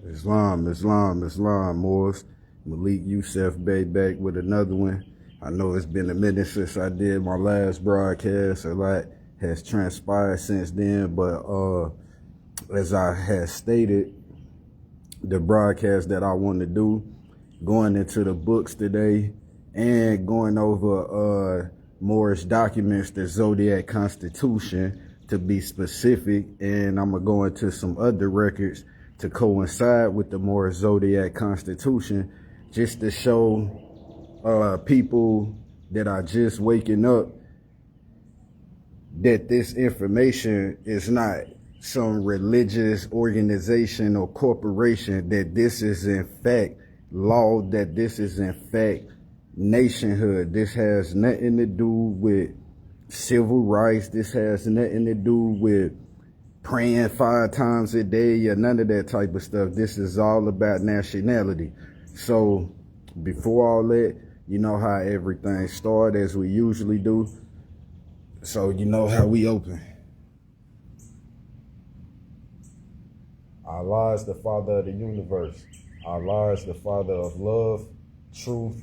Islam, Islam, Islam, Moors. Malik Youssef Bey back with another one. I know it's been a minute since I did my last broadcast. A lot has transpired since then, but as I had stated, the broadcast that I want to do, going into the books today and going over Moorish documents, the Zodiac Constitution to be specific, and I'm going to go into some other records to coincide with the Moorish Zodiac Constitution, just to show people that are just waking up that this information is not some religious organization or corporation, that this is in fact law, that this is in fact nationhood. This has nothing to do with civil rights. This has nothing to do with praying 5 times a day or none of that type of stuff. This is all about nationality. So before all that, you know how everything started, as we usually do. So you know how we open. Allah is the Father of the universe. Allah is the Father of love, truth,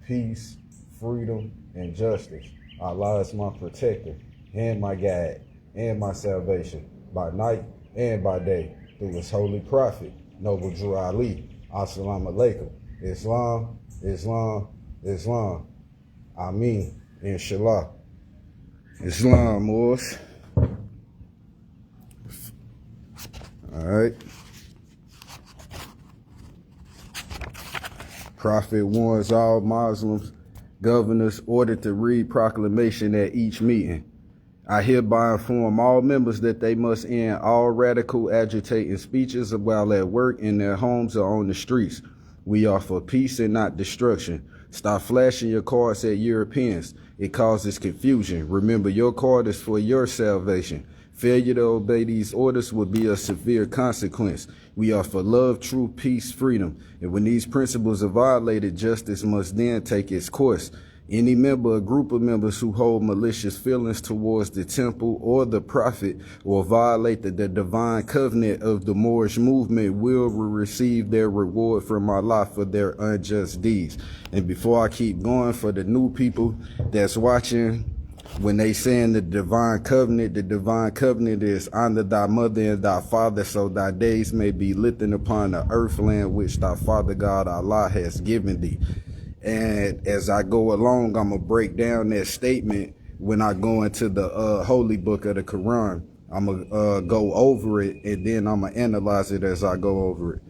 peace, freedom, and justice. Allah is my protector and my guide and my salvation by night and by day through his holy prophet, Noble Drew Ali. Assalamu alaikum. Islam, Islam, Islam. Ameen. Inshallah. Islam, Moors. All right. Prophet warns all Muslims, governors ordered to read proclamation at each meeting. I hereby inform all members that they must end all radical agitating speeches while at work, in their homes, or on the streets. We are for peace and not destruction. Stop flashing your cards at Europeans. It causes confusion. Remember, your card is for your salvation. Failure to obey these orders will be a severe consequence. We are for love, truth, peace, freedom. And when these principles are violated, justice must then take its course. Any member or group of members who hold malicious feelings towards the temple or the prophet or violate the divine covenant of the Moorish movement will receive their reward from Allah for their unjust deeds. And before I keep going, for the new people that's watching, when they saying the divine covenant is honor thy mother and thy father, so thy days may be lifted upon the earthland which thy father God Allah has given thee. And as I go along, I'm going to break down that statement when I go into the holy book of the Quran. I'm going to go over it, and then I'm going to analyze it as I go over it.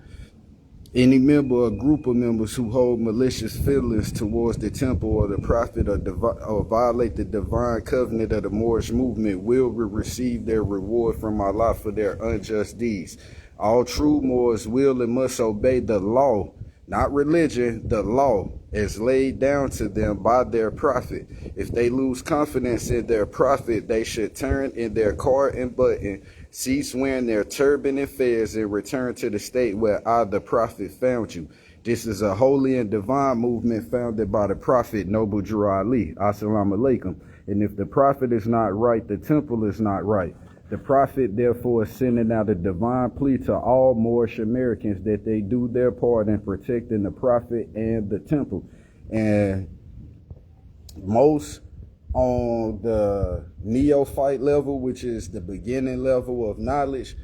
Any member or group of members who hold malicious feelings towards the temple or the prophet or violate the divine covenant of the Moorish movement will receive their reward from Allah for their unjust deeds. All true Moors will and must obey the law, not religion, the law, as laid down to them by their prophet. If they lose confidence in their prophet, they should turn in their car and button, cease wearing their turban and fez, and return to the state where I, the prophet, found you. This is a holy and divine movement founded by the prophet, Noble Drew Ali. Assalamu alaikum. And if the prophet is not right, the temple is not right. The prophet, therefore, is sending out a divine plea to all Moorish Americans that they do their part in protecting the prophet and the temple. And most on the neophyte level, which is the beginning level of knowledge,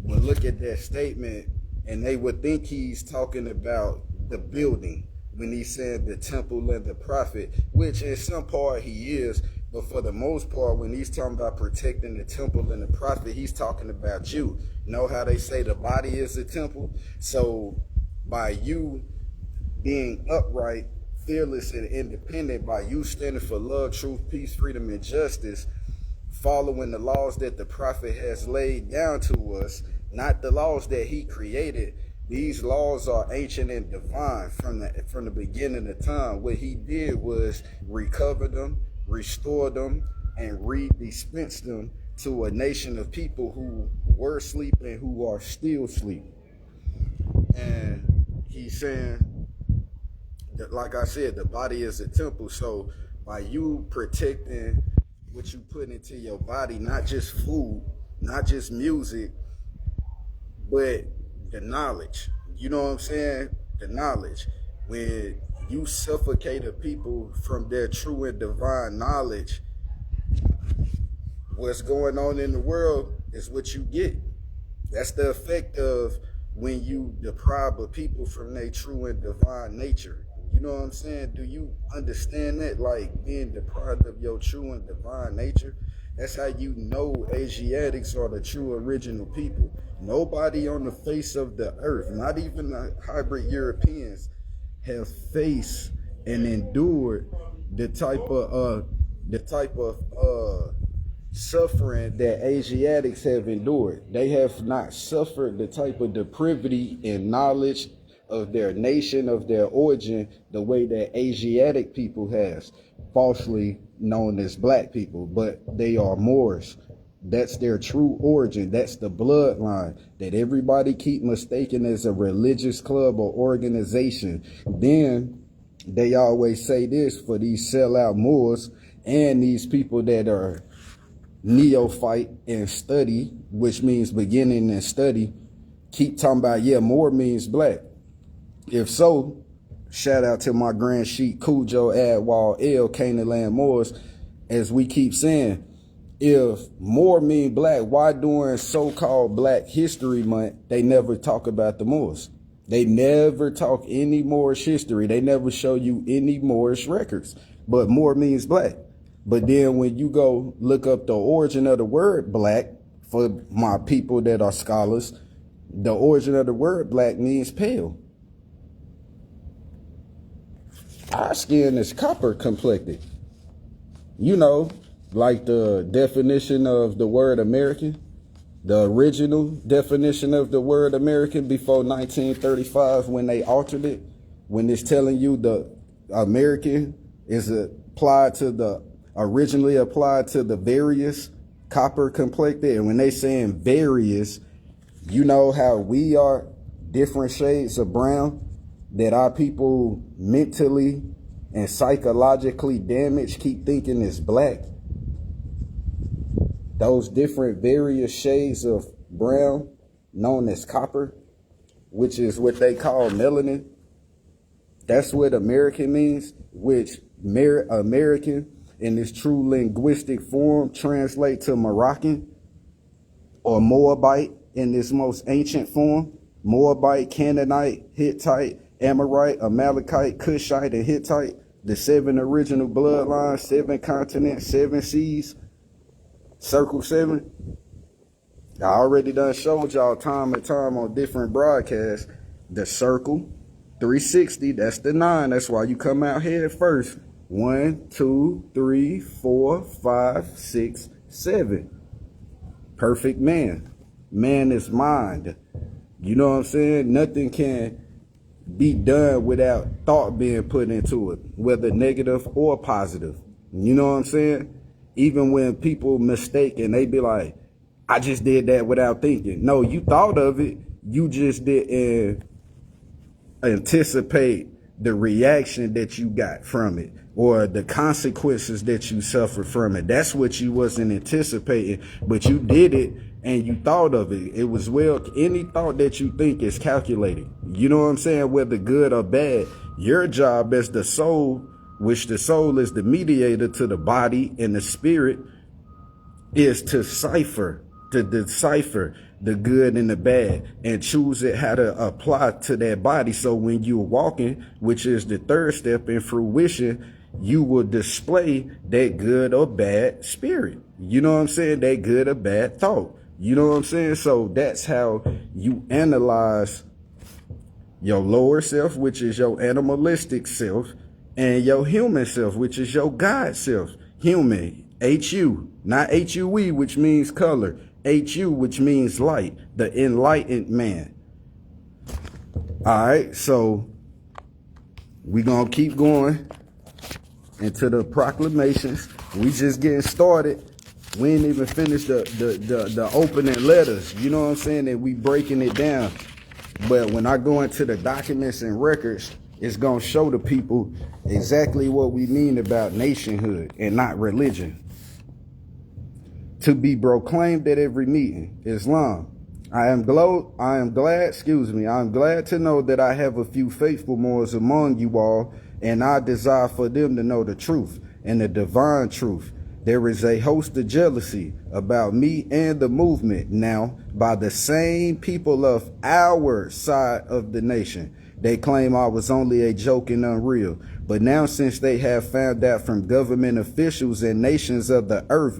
would look at that statement and they would think he's talking about the building when he said the temple and the prophet, which in some part he is. But for the most part, when he's talking about protecting the temple and the prophet, he's talking about you. You know how they say the body is the temple? So by you being upright, fearless, and independent, by you standing for love, truth, peace, freedom, and justice, following the laws that the prophet has laid down to us, not the laws that he created. These laws are ancient and divine from the beginning of time. What he did was recover them, restore them, and redispense them to a nation of people who were asleep and who are still asleep. And he's saying that, like I said, the body is a temple. So by you protecting what you put into your body, not just food, not just music, but the knowledge, You know what I'm saying? The knowledge. When you suffocate a people from their true and divine knowledge, what's going on in the world is what you get. That's the effect of when you deprive a people from their true and divine nature. You know what I'm saying? Do you understand that? Like being deprived of your true and divine nature? That's how you know Asiatics are the true original people. Nobody on the face of the earth, not even the hybrid Europeans, have faced and endured the type of suffering that Asiatics have endured. They have not suffered the type of depravity and knowledge of their nation, of their origin, the way that Asiatic people has, falsely known as black people, but they are Moorish. That's their true origin. That's the bloodline that everybody keep mistaken as a religious club or organization. Then they always say this for these sellout Moors and these people that are neophyte and study, which means beginning and study, keep talking about, yeah, Moor means black. If so, shout out to my grand sheik Cujo Adwal L Canaan Land Moors. As we keep saying, if Moor mean black, why during so-called Black History Month they never talk about the Moors? They never talk any Moorish history. They never show you any Moorish records. But Moor means black. But then when you go look up the origin of the word black, for my people that are scholars, the origin of the word black means pale. Our skin is copper complected. You know, like the definition of the word American, the original definition of the word American before 1935 when they altered it, when it's telling you the American is originally applied to the various copper complected. And when they saying various, you know how we are different shades of brown that our people mentally and psychologically damaged keep thinking is black. Those different various shades of brown known as copper, which is what they call melanin. That's what American means, which American in its true linguistic form translate to Moroccan or Moabite in its most ancient form. Moabite, Canaanite, Hittite, Amorite, Amalekite, Cushite, and Hittite, the 7 original bloodlines, 7 continents, 7 seas, circle 7. I already done showed y'all time and time on different broadcasts. The circle, 360, that's the 9. That's why you come out head first. 1, 2, 3, 4, 5, 6, 7. Perfect man. Man is mind. You know what I'm saying? Nothing can be done without thought being put into it, whether negative or positive. You know what I'm saying? Even when people mistake and they be like, I just did that without thinking. No, you thought of it. You just didn't anticipate the reaction that you got from it or the consequences that you suffered from it. That's what you wasn't anticipating, but you did it and you thought of it. It was any thought that you think is calculated. You know what I'm saying? Whether good or bad, your job as the soul, which the soul is the mediator to the body and the spirit, is to decipher the good and the bad and choose it how to apply to that body. So when you're walking, which is the third step in fruition, you will display that good or bad spirit. You know what I'm saying? That good or bad thought. You know what I'm saying? So that's how you analyze your lower self, which is your animalistic self, and your human self, which is your God self. Human, H-U, not H-U-E, which means color. H-U, which means light, the enlightened man. All right, so we're going to keep going into the proclamations. We just getting started. We ain't even finished the opening letters. You know what I'm saying? And we breaking it down. But when I go into the documents and records, it's going to show the people exactly what we mean about nationhood and not religion. To be proclaimed at every meeting, Islam. I am glad to know that I have a few faithful Moors among you all, and I desire for them to know the truth and the divine truth. There is a host of jealousy about me and the movement now by the same people of our side of the nation. They claim I was only a joke and unreal. But now, since they have found out from government officials and nations of the earth,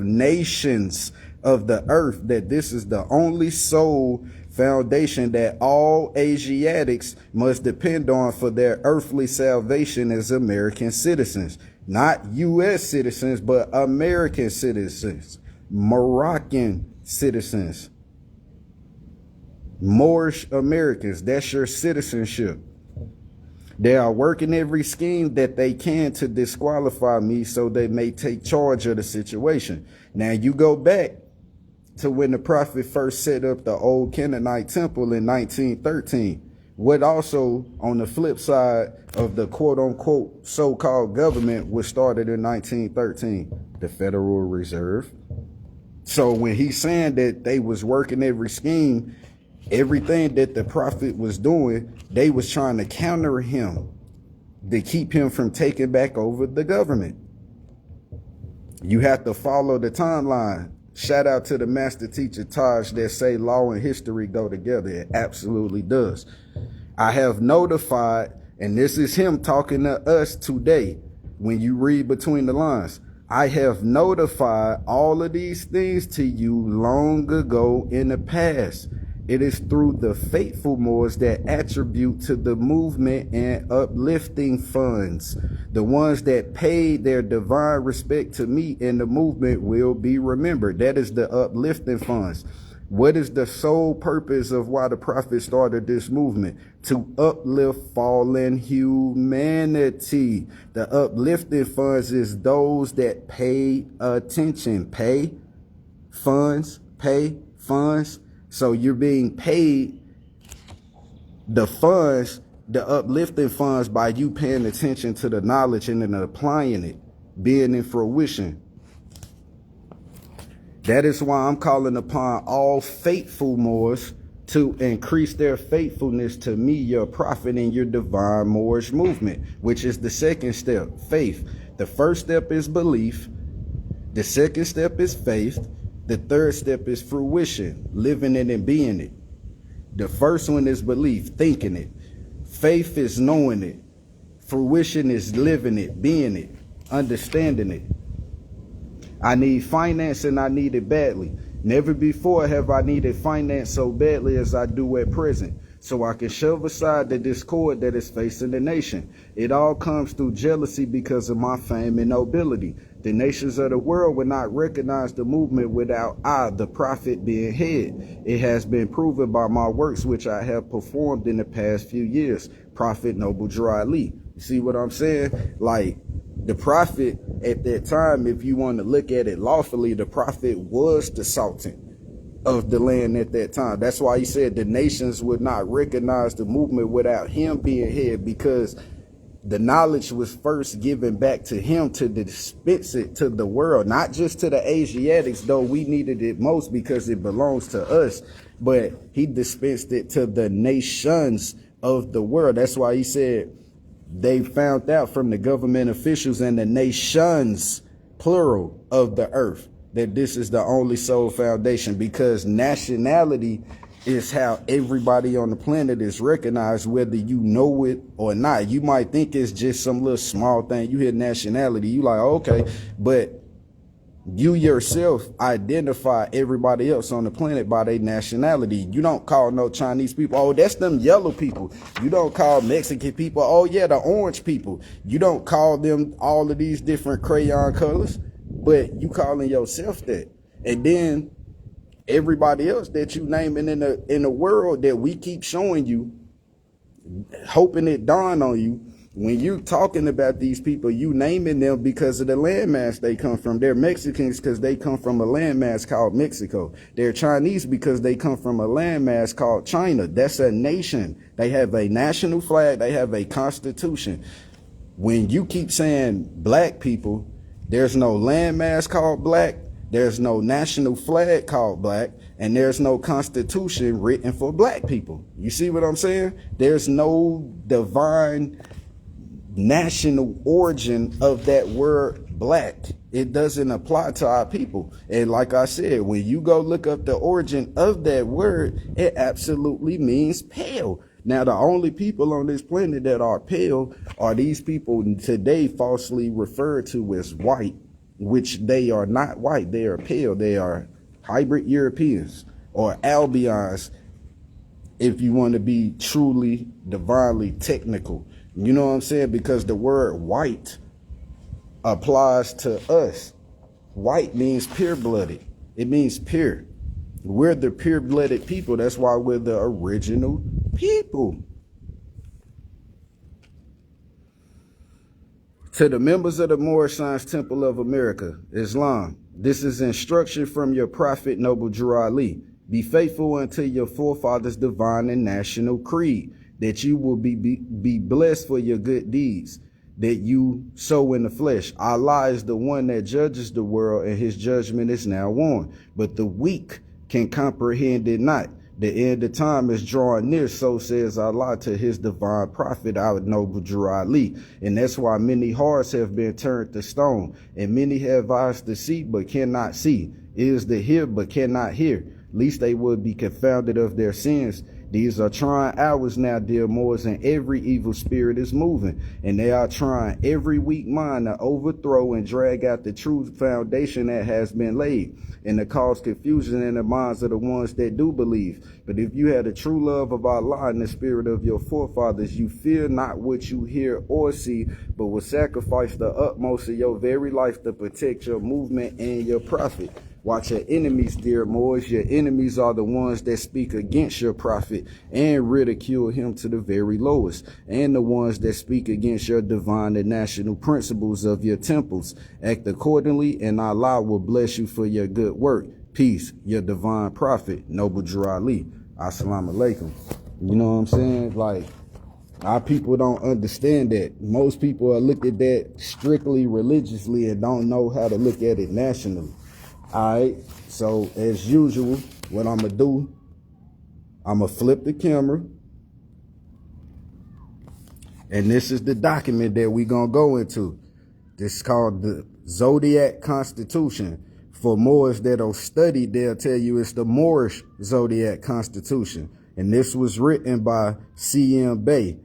that this is the only sole foundation that all Asiatics must depend on for their earthly salvation as American citizens. Not U.S. citizens, but American citizens, Moroccan citizens, Moorish Americans. That's your citizenship. They are working every scheme that they can to disqualify me so they may take charge of the situation. Now you go back to when the prophet first set up the old Canaanite temple in 1913. What also, on the flip side of the quote-unquote so-called government, was started in 1913, the Federal Reserve. So when he's saying that they was working every scheme, everything that the prophet was doing, they was trying to counter him to keep him from taking back over the government. You have to follow the timeline. Shout out to the master teacher Taj that say law and history go together. It absolutely does. I have notified, and this is him talking to us today, when you read between the lines, I have notified all of these things to you long ago in the past. It is through the faithful Moors that attribute to the movement and uplifting funds. The ones that paid their divine respect to me in the movement will be remembered. That is the uplifting funds. What is the sole purpose of why the prophet started this movement? To uplift fallen humanity. The uplifting funds is those that pay attention. Pay funds. So you're being paid the funds, the uplifting funds, by you paying attention to the knowledge and then applying it, being in fruition. That is why I'm calling upon all faithful Moors to increase their faithfulness to me, your prophet, and your divine Moorish movement, which is the second step, faith. The first step is belief. The second step is faith. The third step is fruition, living it and being it. The first one is belief, thinking it. Faith is knowing it. Fruition is living it, being it, understanding it. I need finance, and I need it badly. Never before have I needed finance so badly as I do at present, so I can shove aside the discord that is facing the nation. It all comes through jealousy because of my fame and nobility. The nations of the world would not recognize the movement without I, the prophet, being head. It has been proven by my works which I have performed in the past few years. Prophet Noble Dry Lee. You see what I'm saying? Like, the prophet at that time, if you want to look at it lawfully, the prophet was the sultan of the land at that time. That's why he said the nations would not recognize the movement without him being head, because the knowledge was first given back to him to dispense it to the world, not just to the Asiatics, though we needed it most because it belongs to us, but he dispensed it to the nations of the world. That's why he said they found out from the government officials and the nations, plural, of the earth, that this is the only sole foundation, because nationality is how everybody on the planet is recognized, whether you know it or not. You might think it's just some little small thing. You hear nationality, you like, okay, but you yourself identify everybody else on the planet by their nationality. You don't call no Chinese people, oh, that's them yellow people. You don't call Mexican people, oh yeah, the orange people. You don't call them all of these different crayon colors, but you calling yourself that. And then everybody else that you naming in the world that we keep showing you, hoping it dawn on you, when you talking about these people, you naming them because of the landmass they come from. They're Mexicans because they come from a landmass called Mexico. They're Chinese because they come from a landmass called China. That's a nation. They have a national flag. They have a constitution. When you keep saying black people, there's no landmass called black. There's no national flag called black, And there's no constitution written for black people. You see what I'm saying? There's no divine national origin of that word black. It doesn't apply to our people. And like I said, when you go look up the origin of that word, it absolutely means pale. Now, the only people on this planet that are pale are these people today falsely referred to as white, which they are not white. They are pale. They are hybrid Europeans or Albions, if you want to be truly divinely technical. You know what I'm saying? Because the word white applies to us. White means pure-blooded. It means pure. We're the pure-blooded people. That's why we're the original people. To the members of the Moorish Science Temple of America, Islam, this is instruction from your prophet, Noble Drew Ali. Be faithful unto your forefathers' divine and national creed, that you will be blessed for your good deeds that you sow in the flesh. Allah is the one that judges the world, and his judgment is now on. But the weak can comprehend it not. The end of time is drawing near, so says Allah to his divine prophet, our Noble Drew Ali. And that's why many hearts have been turned to stone, and many have eyes to see but cannot see, ears to hear but cannot hear, lest they would be confounded of their sins. These are trying hours now, dear Moors, and every evil spirit is moving, and they are trying every weak mind to overthrow and drag out the true foundation that has been laid, and to cause confusion in the minds of the ones that do believe. But if you had the true love of Allah and the spirit of your forefathers, you fear not what you hear or see, but will sacrifice the utmost of your very life to protect your movement and your prophet. Watch your enemies, dear Moors. Your enemies are the ones that speak against your prophet and ridicule him to the very lowest, and the ones that speak against your divine and national principles of your temples. Act accordingly, and Allah will bless you for your good work. Peace, your divine prophet, Noble Drew Ali. Assalamu alaikum. You know what I'm saying? Like, our people don't understand that. Most people are looking at that strictly religiously and don't know how to look at it nationally. Alright, so as usual, what I'm going to do, I'm going to flip the camera. And this is the document that we're going to go into. This is called the Zodiac Constitution. For Moors that don't study, they'll tell you it's the Moorish Zodiac Constitution. And this was written by C.M. Bay.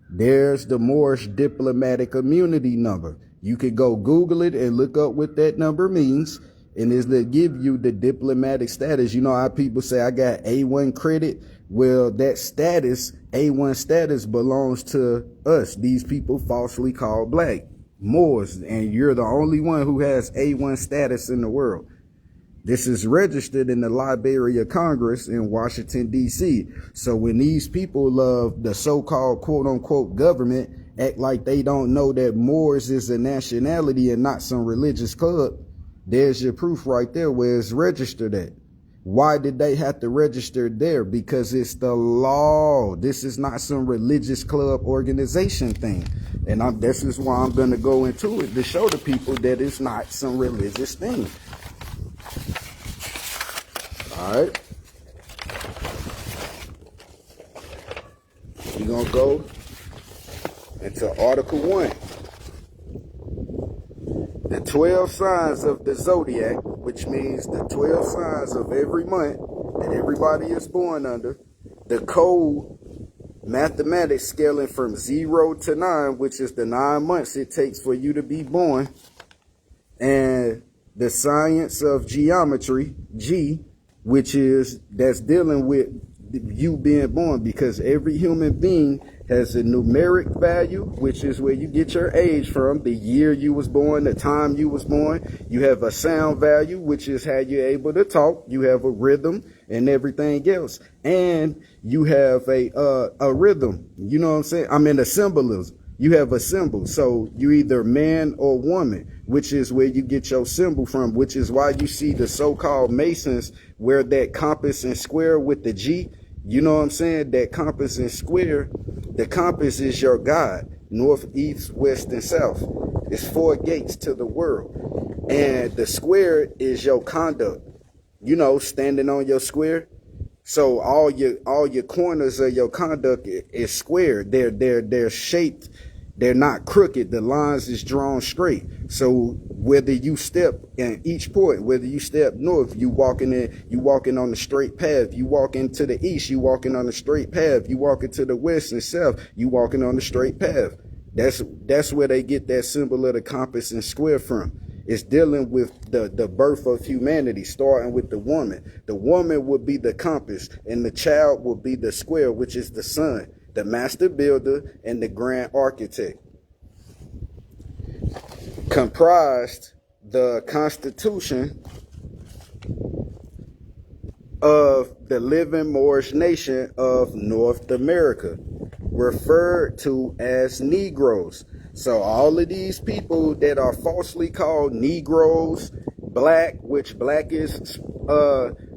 There's the Moorish diplomatic immunity number. You could go Google it and look up what that number means. And is to give you the diplomatic status. You know how people say, I got A1 credit? Well, that status, A1 status, belongs to us, these people falsely called black Moors. And you're the only one who has A1 status in the world. This is registered in the Library of Congress in Washington, D.C. So when these people of the so-called quote-unquote government act like they don't know that Moors is a nationality and not some religious club, there's your proof right there where it's registered at. Why did they have to register there? Because it's the law. This is not some religious club organization thing. And this is why I'm going to go into it, to show the people that it's not some religious thing. All right. We're going to go into Article 1. The 12 signs of the Zodiac, which means the 12 signs of every month that everybody is born under. The code, mathematics scaling from 0 to 9, which is the 9 months it takes for you to be born. And the science of geometry, G, which is, that's dealing with you being born, because every human being has a numeric value, which is where you get your age from, the year you was born, the time you was born. You have a sound value, which is how you're able to talk. You have a rhythm and everything else. And you have a rhythm, you know what I'm saying? I mean, a symbolism. You have a symbol. So you either man or woman, which is where you get your symbol from, which is why you see the so-called Masons wear that compass and square with the G. You know what I'm saying? That compass and square, the compass is your guide, north, east, west, and south. It's 4 gates to the world. And the square is your conduct. standing on your square. So all your corners of your conduct is square. They're shaped. They're not crooked. The lines is drawn straight. So whether you step in each point, whether you step north, you walking on the straight path. You walking to the east, you walking on the straight path. You walking to the west and south, you walking on the straight path. That's where they get that symbol of the compass and square from. It's dealing with the birth of humanity, starting with the woman. The woman would be the compass, and the child would be the square, which is the sun, the master builder and the grand architect. Comprised the Constitution of the living Moorish nation of North America, referred to as Negroes. So all of these people that are falsely called Negroes, black, which black is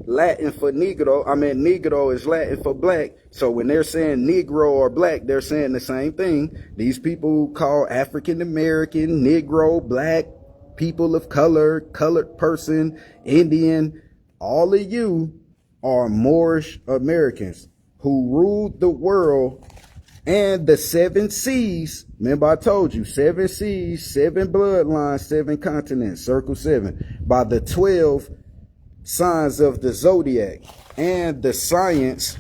Latin for Negro. Negro is Latin for black. So when they're saying Negro or black, they're saying the same thing. These people call African American, Negro, black, people of color, colored person, Indian. All of you are Moorish Americans who ruled the world and the 7 seas. Remember I told you, 7 seas, 7 bloodlines, 7 continents, circle 7, by the 12 signs of the Zodiac and the science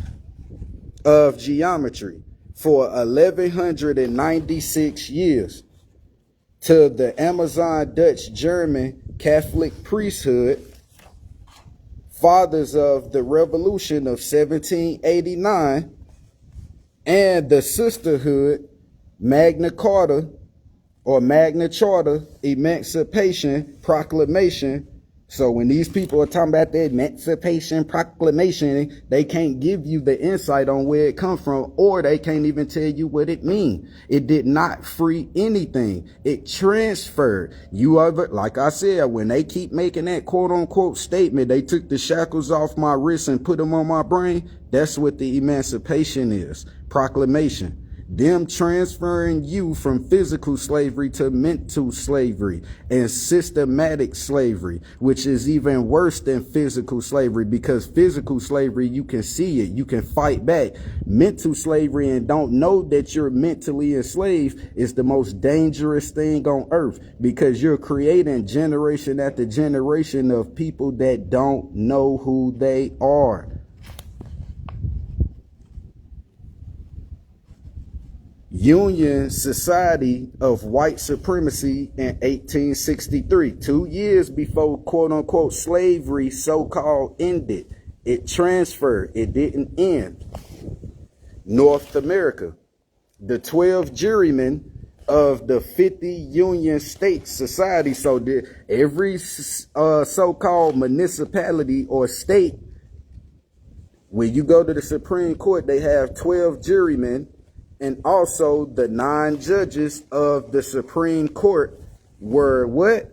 of geometry for 1196 years to the Amazon Dutch German Catholic priesthood, fathers of the revolution of 1789, and the sisterhood, Magna Carta or Magna Charta, Emancipation Proclamation. So when these people are talking about the Emancipation Proclamation, they can't give you the insight on where it comes from, or they can't even tell you what it means. It did not free anything. It transferred. Like I said, when they keep making that quote unquote statement, they took the shackles off my wrists and put them on my brain. That's what the emancipation is. Proclamation. Them transferring you from physical slavery to mental slavery and systematic slavery, which is even worse than physical slavery, because physical slavery, you can see it, you can fight back. Mental slavery and don't know that you're mentally enslaved is the most dangerous thing on earth, because you're creating generation after generation of people that don't know who they are. Union Society of White Supremacy in 1863, 2 years before quote-unquote slavery so-called ended. It transferred. It didn't end. North America. The 12 jurymen of the 50 Union States Society. So every so-called municipality or state, when you go to the Supreme Court, they have 12 jurymen. And also the 9 judges of the Supreme Court were what?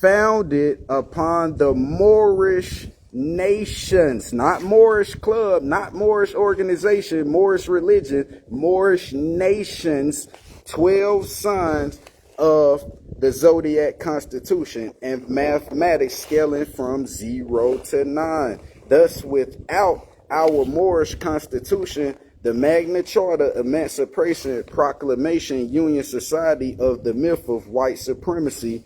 Founded upon the Moorish nations, not Moorish club, not Moorish organization, Moorish religion, Moorish nations, 12 signs of the Zodiac Constitution and mathematics scaling from 0 to 9. Thus, without our Moorish Constitution, the Magna Charta, Emancipation Proclamation, Union Society of the myth of white supremacy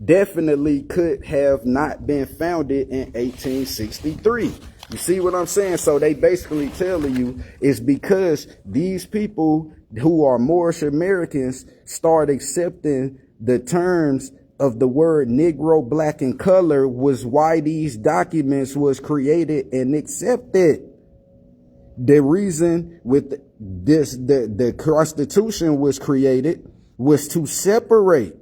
definitely could have not been founded in 1863. You see what I'm saying? So they basically telling you it's because these people who are Moorish Americans start accepting the terms of the word Negro, black, and color was why these documents was created and accepted. The reason with this, the Constitution was created was to separate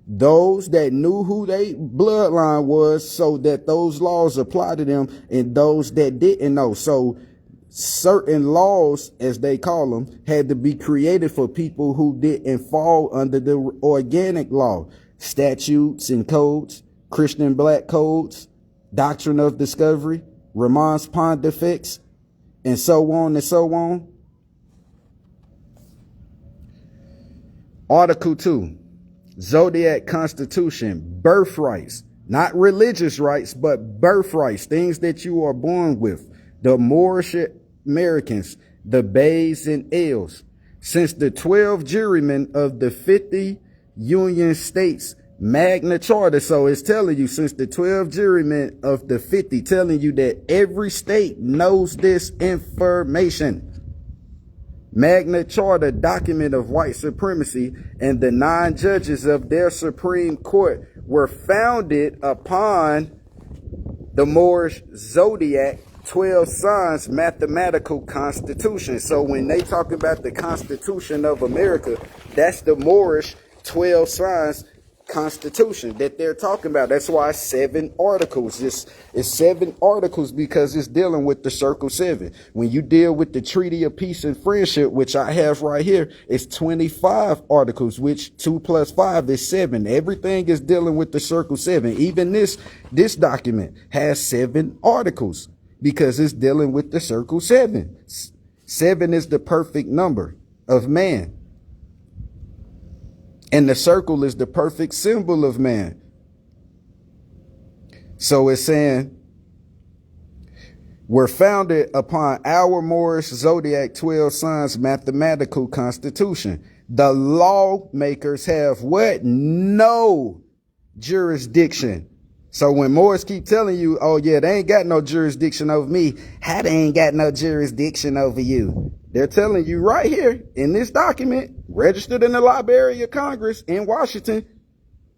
those that knew who their bloodline was, so that those laws apply to them, and those that didn't know. So certain laws, as they call them, had to be created for people who didn't fall under the organic law, statutes and codes, Christian black codes, doctrine of discovery, Ramon's Pontifex, and so on and so on. Article 2. Zodiac constitution, birthrights, not religious rights, but birthrights, things that you are born with. The Moorish Americans, the Bays and Ales. Since the 12 jurymen of the 50 Union States Magna Charta, so it's telling you, since the 12 jurymen of the 50, telling you that every state knows this information. Magna Charta document of white supremacy, and the 9 judges of their Supreme Court were founded upon the Moorish Zodiac 12 signs mathematical constitution. So when they talk about the Constitution of America, that's the Moorish 12 signs constitution that they're talking about. That's why it's 7 articles. It's 7 articles because it's dealing with the Circle 7. When you deal with the Treaty of Peace and Friendship, which I have right here, it's 25 articles, which 2 plus 5 is 7. Everything is dealing with the Circle 7. Even this document has 7 articles because it's dealing with the Circle 7. 7 is the perfect number of man. And the circle is the perfect symbol of man. So it's saying, we're founded upon our Moorish Zodiac 12 signs mathematical constitution. The lawmakers have what? No jurisdiction. So when Moors keep telling you, oh yeah, they ain't got no jurisdiction over me, how they ain't got no jurisdiction over you? They're telling you right here in this document, registered in the Library of Congress in Washington,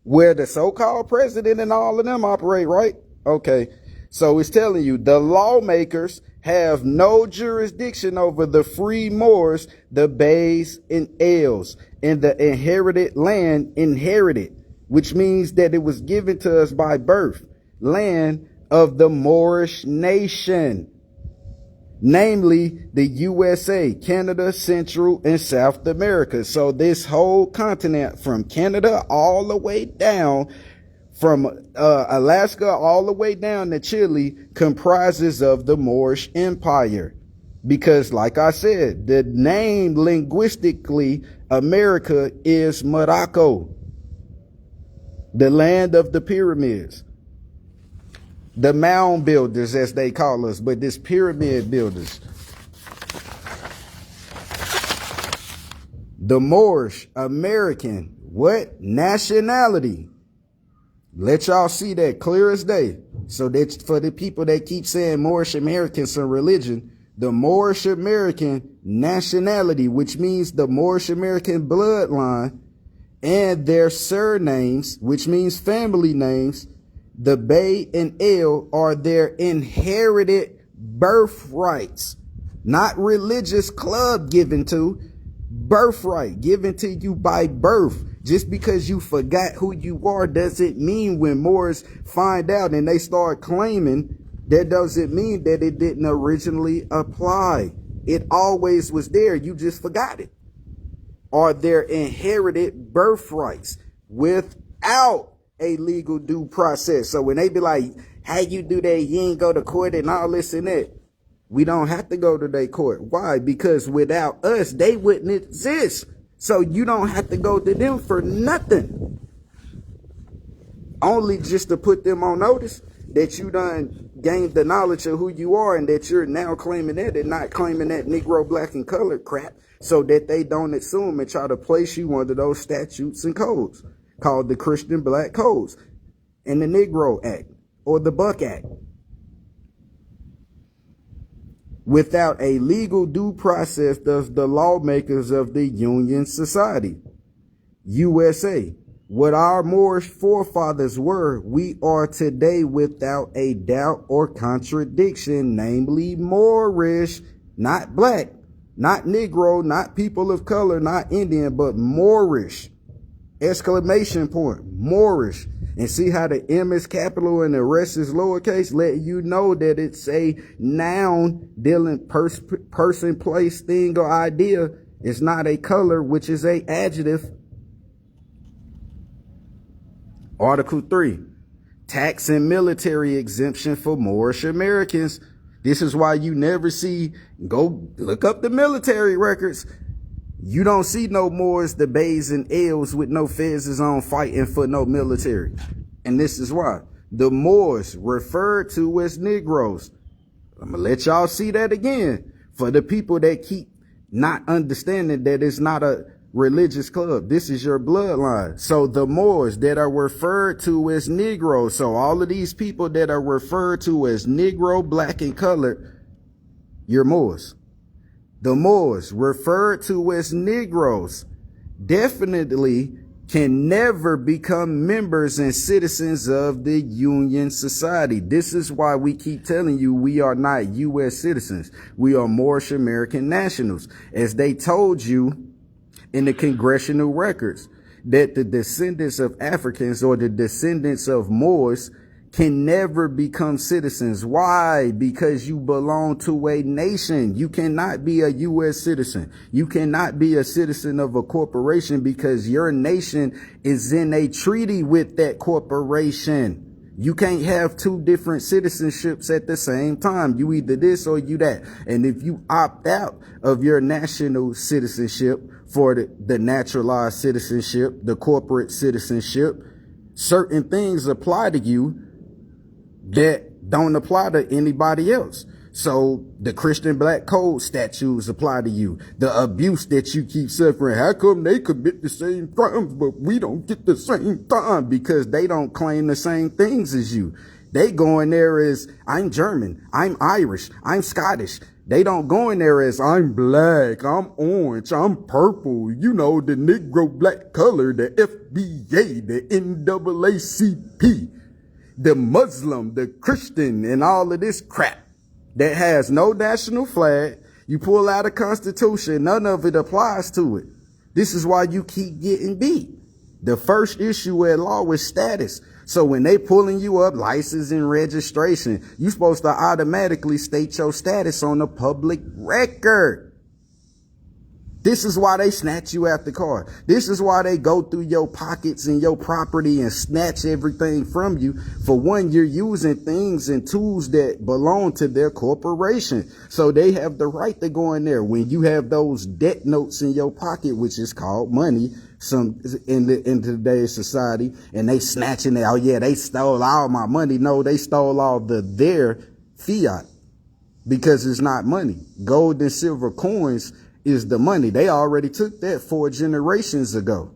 where the so-called president and all of them operate, right? Okay. So it's telling you the lawmakers have no jurisdiction over the free Moors, the Bays and Ales, and the inherited land inherited, which means that it was given to us by birth, land of the Moorish nation. Namely the USA, Canada, Central, and South America. So this whole continent from Canada all the way down, from Alaska all the way down to Chile, comprises of the Moorish Empire. Because like I said, the name linguistically, America is Morocco, the land of the pyramids. The mound builders, as they call us, but this pyramid builders. The Moorish American, what? Nationality. Let y'all see that clear as day. So that's for the people that keep saying Moorish Americans some religion. The Moorish American nationality, which means the Moorish American bloodline, and their surnames, which means family names, the Bay and Ale, are their inherited birthrights, not religious club given to, birthright given to you by birth. Just because you forgot who you are doesn't mean when Moors find out and they start claiming, that doesn't mean that it didn't originally apply. It always was there. You just forgot it. Are their inherited birthrights without a legal due process. So when they be like, how you do that? You ain't go to court and all this and that. We don't have to go to their court. Why? Because without us, they wouldn't exist. So you don't have to go to them for nothing. Only just to put them on notice that you done gained the knowledge of who you are and that you're now claiming that and not claiming that Negro, black, and colored crap, so that they don't assume and try to place you under those statutes and codes called the Christian Black Codes and the Negro Act or the Buck Act. Without a legal due process of the lawmakers of the Union Society, USA, what our Moorish forefathers were, we are today without a doubt or contradiction, namely Moorish, not black, not Negro, not people of color, not Indian, but Moorish. Exclamation point, Moorish. And see how the M is capital and the rest is lowercase, letting you know that it's a noun dealing person, place, thing, or idea. It's not a color, which is a adjective. Article 3, tax and military exemption for Moorish Americans. This is why you never see, go look up the military records. You don't see no Moors, the Bays, and L's with no fezzes on fighting for no military. And this is why. The Moors referred to as Negroes. I'm going to let y'all see that again for the people that keep not understanding that it's not a religious club. This is your bloodline. So the Moors that are referred to as Negroes, so all of these people that are referred to as Negro, black, and colored, you're Moors. The Moors referred to as Negroes definitely can never become members and citizens of the Union Society. This is why we keep telling you we are not U.S. citizens. We are Moorish American nationals. As they told you in the congressional records, that the descendants of Africans or the descendants of Moors can never become citizens. Why? Because you belong to a nation. You cannot be a U.S. citizen. You cannot be a citizen of a corporation because your nation is in a treaty with that corporation. You can't have two different citizenships at the same time. You either this or you that. And if you opt out of your national citizenship for the naturalized citizenship, the corporate citizenship, certain things apply to you that don't apply to anybody else. So the Christian Black Code statutes apply to you. The abuse that you keep suffering, how come they commit the same crimes, but we don't get the same time? Because they don't claim the same things as you. They go in there as, I'm German, I'm Irish, I'm Scottish. They don't go in there as, I'm black, I'm orange, I'm purple, you know, the Negro black color, the FBA, the NAACP. The Muslim, the Christian, and all of this crap that has no national flag. You pull out a constitution, none of it applies to it. This is why you keep getting beat. The first issue at law is status. So when they pulling you up, license and registration, you're supposed to automatically state your status on the public record. This is why they snatch you out the car. This is why they go through your pockets and your property and snatch everything from you. For one, you're using things and tools that belong to their corporation. So they have the right to go in there. When you have those debt notes in your pocket, which is called money, in today's society, and they snatching it. Oh yeah, they stole all my money. No, they stole all their fiat because it's not money. Gold and silver coins is the money. They already took that 4 generations ago.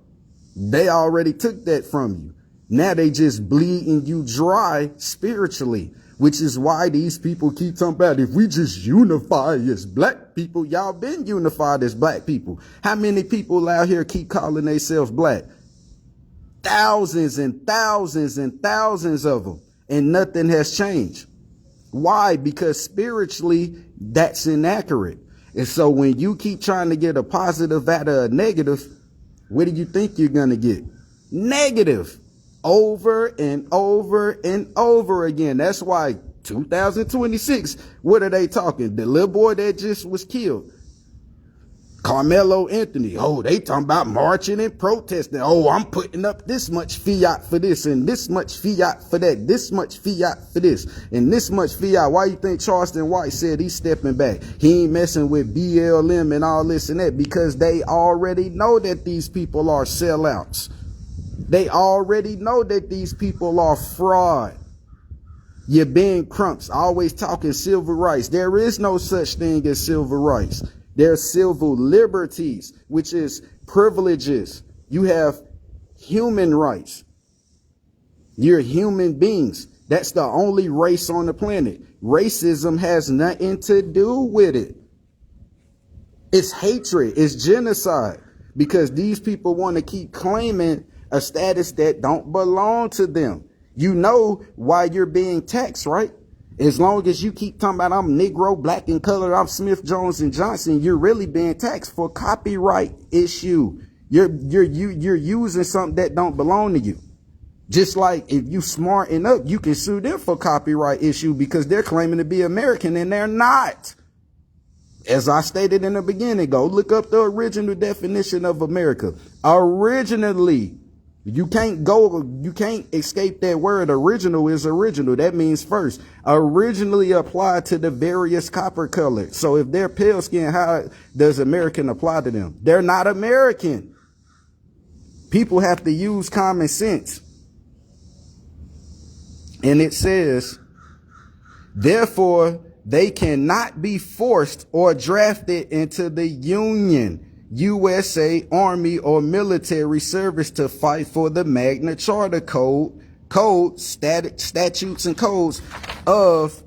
They already took that from you. Now they just bleeding you dry spiritually, which is why these people keep talking about if we just unify as black people. Y'all been unified as black people. How many people out here keep calling themselves black? Thousands and thousands and thousands of them, and nothing has changed. Why? Because spiritually, that's inaccurate. And so when you keep trying to get a positive out of a negative, what do you think you're going to get? Negative. Over and over and over again. That's why 2026, what are they talking? The little boy that just was killed, Carmelo Anthony. Oh, they talking about marching and protesting. Oh, I'm putting up this much fiat for this and this much fiat for that, this much fiat for this and this much fiat. Why you think Charleston White said he's stepping back? He ain't messing with BLM and all this and that because they already know that these people are sellouts. They already know that these people are fraud. You're being crumps, always talking civil rights. There is no such thing as civil rights. There's civil liberties, which is privileges. You have human rights. You're human beings. That's the only race on the planet. Racism has nothing to do with it. It's hatred. It's genocide. Because these people want to keep claiming a status that don't belong to them. You know why you're being taxed, right? As long as you keep talking about I'm Negro, black, and colored, I'm Smith, Jones, and Johnson, you're really being taxed for copyright issue. You're using something that don't belong to you. Just like if you smarten up, you can sue them for copyright issue because they're claiming to be American and they're not. As I stated in the beginning, go look up the original definition of America. Originally, You can't escape that word. Original is original. That means first. Originally applied to the various copper colors. So if they're pale skin, how does American apply to them? They're not American. People have to use common sense. And it says, therefore, they cannot be forced or drafted into the Union, USA Army or military service to fight for the Magna Charta statutes and codes of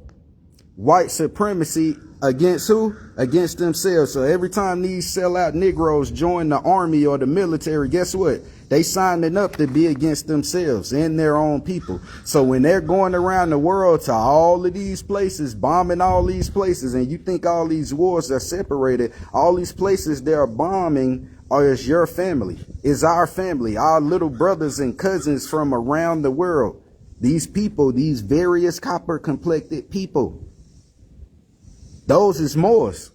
white supremacy against who? Against themselves. So every time these sellout Negroes join the army or the military, guess what? They signing up to be against themselves and their own people. So when they're going around the world to all of these places, bombing all these places, and you think all these wars are separated, all these places they're bombing is your family, is our family, our little brothers and cousins from around the world. These people, these various copper-complected people, those is Moors.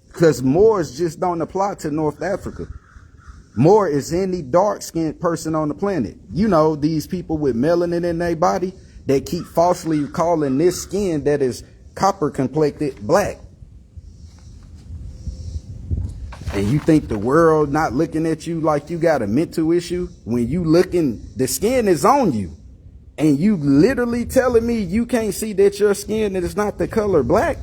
Because Moors just don't apply to North Africa. Moor is any dark-skinned person on the planet. You know, these people with melanin in their body that keep falsely calling this skin that is copper-complected black. And you think the world not looking at you like you got a mental issue? When you looking, the skin is on you. And you literally telling me you can't see that your skin is not the color black?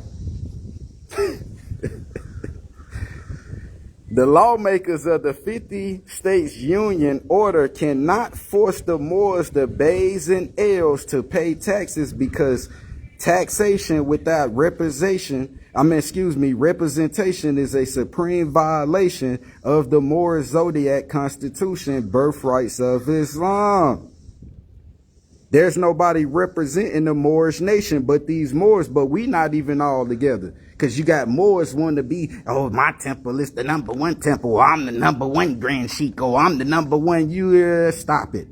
The lawmakers of the 50 States Union order cannot force the Moors, the Bays, and L's to pay taxes because taxation without representation is a supreme violation of the Moorish Zodiac Constitution, birthrights of Islam. There's nobody representing the Moorish nation but these Moors, but we not even all together. Because you got Moors wanting to be, oh, my temple is the #1 temple. I'm the #1 Grand Sheik. Oh, I'm the #1. You stop it.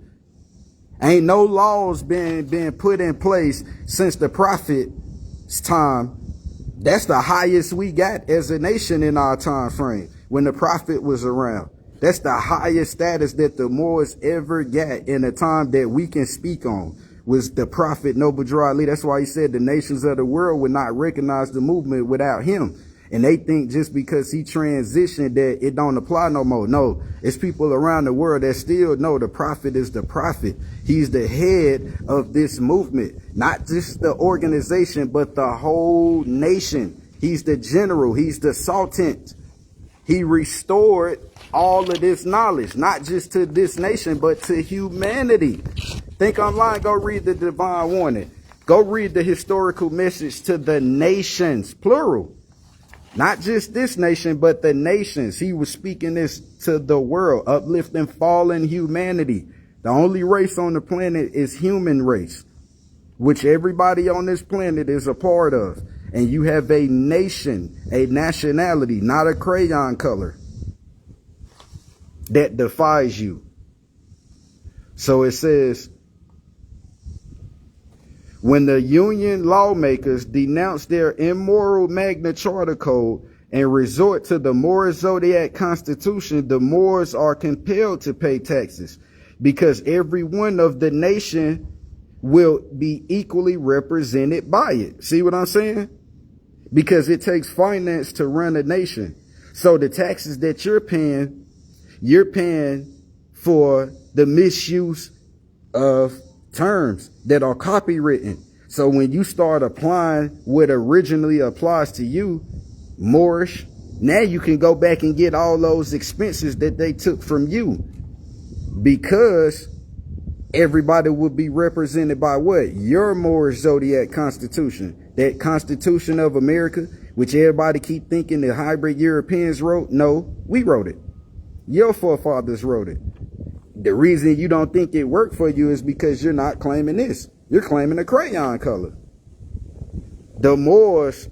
Ain't no laws been put in place since the Prophet's time. That's the highest we got as a nation in our time frame when the Prophet was around. That's the highest status that the Moors ever got in a time that we can speak on, was the Prophet Noble Drew Ali. That's why he said the nations of the world would not recognize the movement without him. And they think just because he transitioned that it don't apply no more. No, it's people around the world that still know the Prophet is the Prophet. He's the head of this movement, not just the organization, but the whole nation. He's the general. He's the sultan. He restored all of this knowledge, not just to this nation, but to humanity. Think I'm lying? Go read the divine warning. Go read the historical message to the nations, plural. Not just this nation, but the nations. He was speaking this to the world, uplifting fallen humanity. The only race on the planet is human race, which everybody on this planet is a part of. And you have a nation, a nationality, not a crayon color, that defies you. So it says, when the Union lawmakers denounce their immoral Magna Charta code and resort to the Moorish Zodiac Constitution, the Moors are compelled to pay taxes because every one of the nation will be equally represented by it. See what I'm saying? Because it takes finance to run a nation. So the taxes that you're paying for the misuse of terms that are copywritten. So when you start applying what originally applies to you, Moorish, now you can go back and get all those expenses that they took from you, because everybody would be represented by what? Your Moorish Zodiac Constitution. That Constitution of America, which everybody keep thinking the hybrid Europeans wrote. No, we wrote it. Your forefathers wrote it. The reason you don't think it worked for you is because you're not claiming this. You're claiming a crayon color. The Moors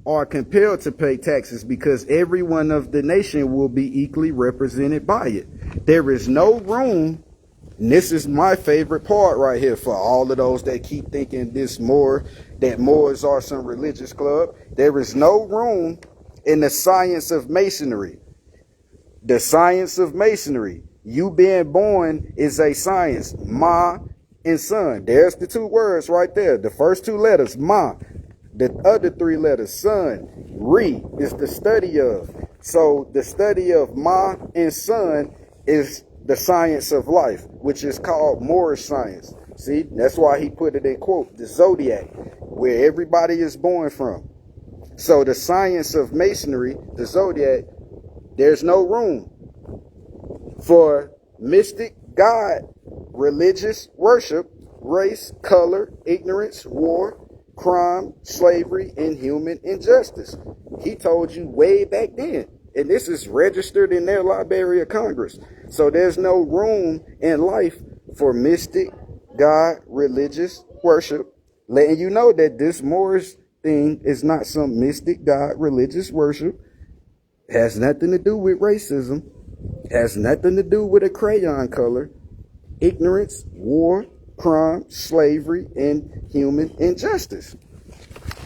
are compelled to pay taxes because every one of the nation will be equally represented by it. There is no room, and this is my favorite part right here for all of those that keep thinking that Moors are some religious club. There is no room in the science of masonry. The science of masonry You being born is a science. Ma and son. There's the two words right there. The first two letters, ma. The other three letters, son. Re is the study of. So the study of ma and son is the science of life, which is called Moorish science. See, that's why he put it in quote, the Zodiac, where everybody is born from. So the science of masonry, the Zodiac, there's no room for mystic, God, religious worship, race, color, ignorance, war, crime, slavery, and human injustice. He told you way back then. And this is registered in their Library of Congress. So there's no room in life for mystic, God, religious worship. Letting you know that this Moorish thing is not some mystic, God, religious worship. It has nothing to do with racism. It has nothing to do with a crayon color. Ignorance, war, crime, slavery, and human injustice.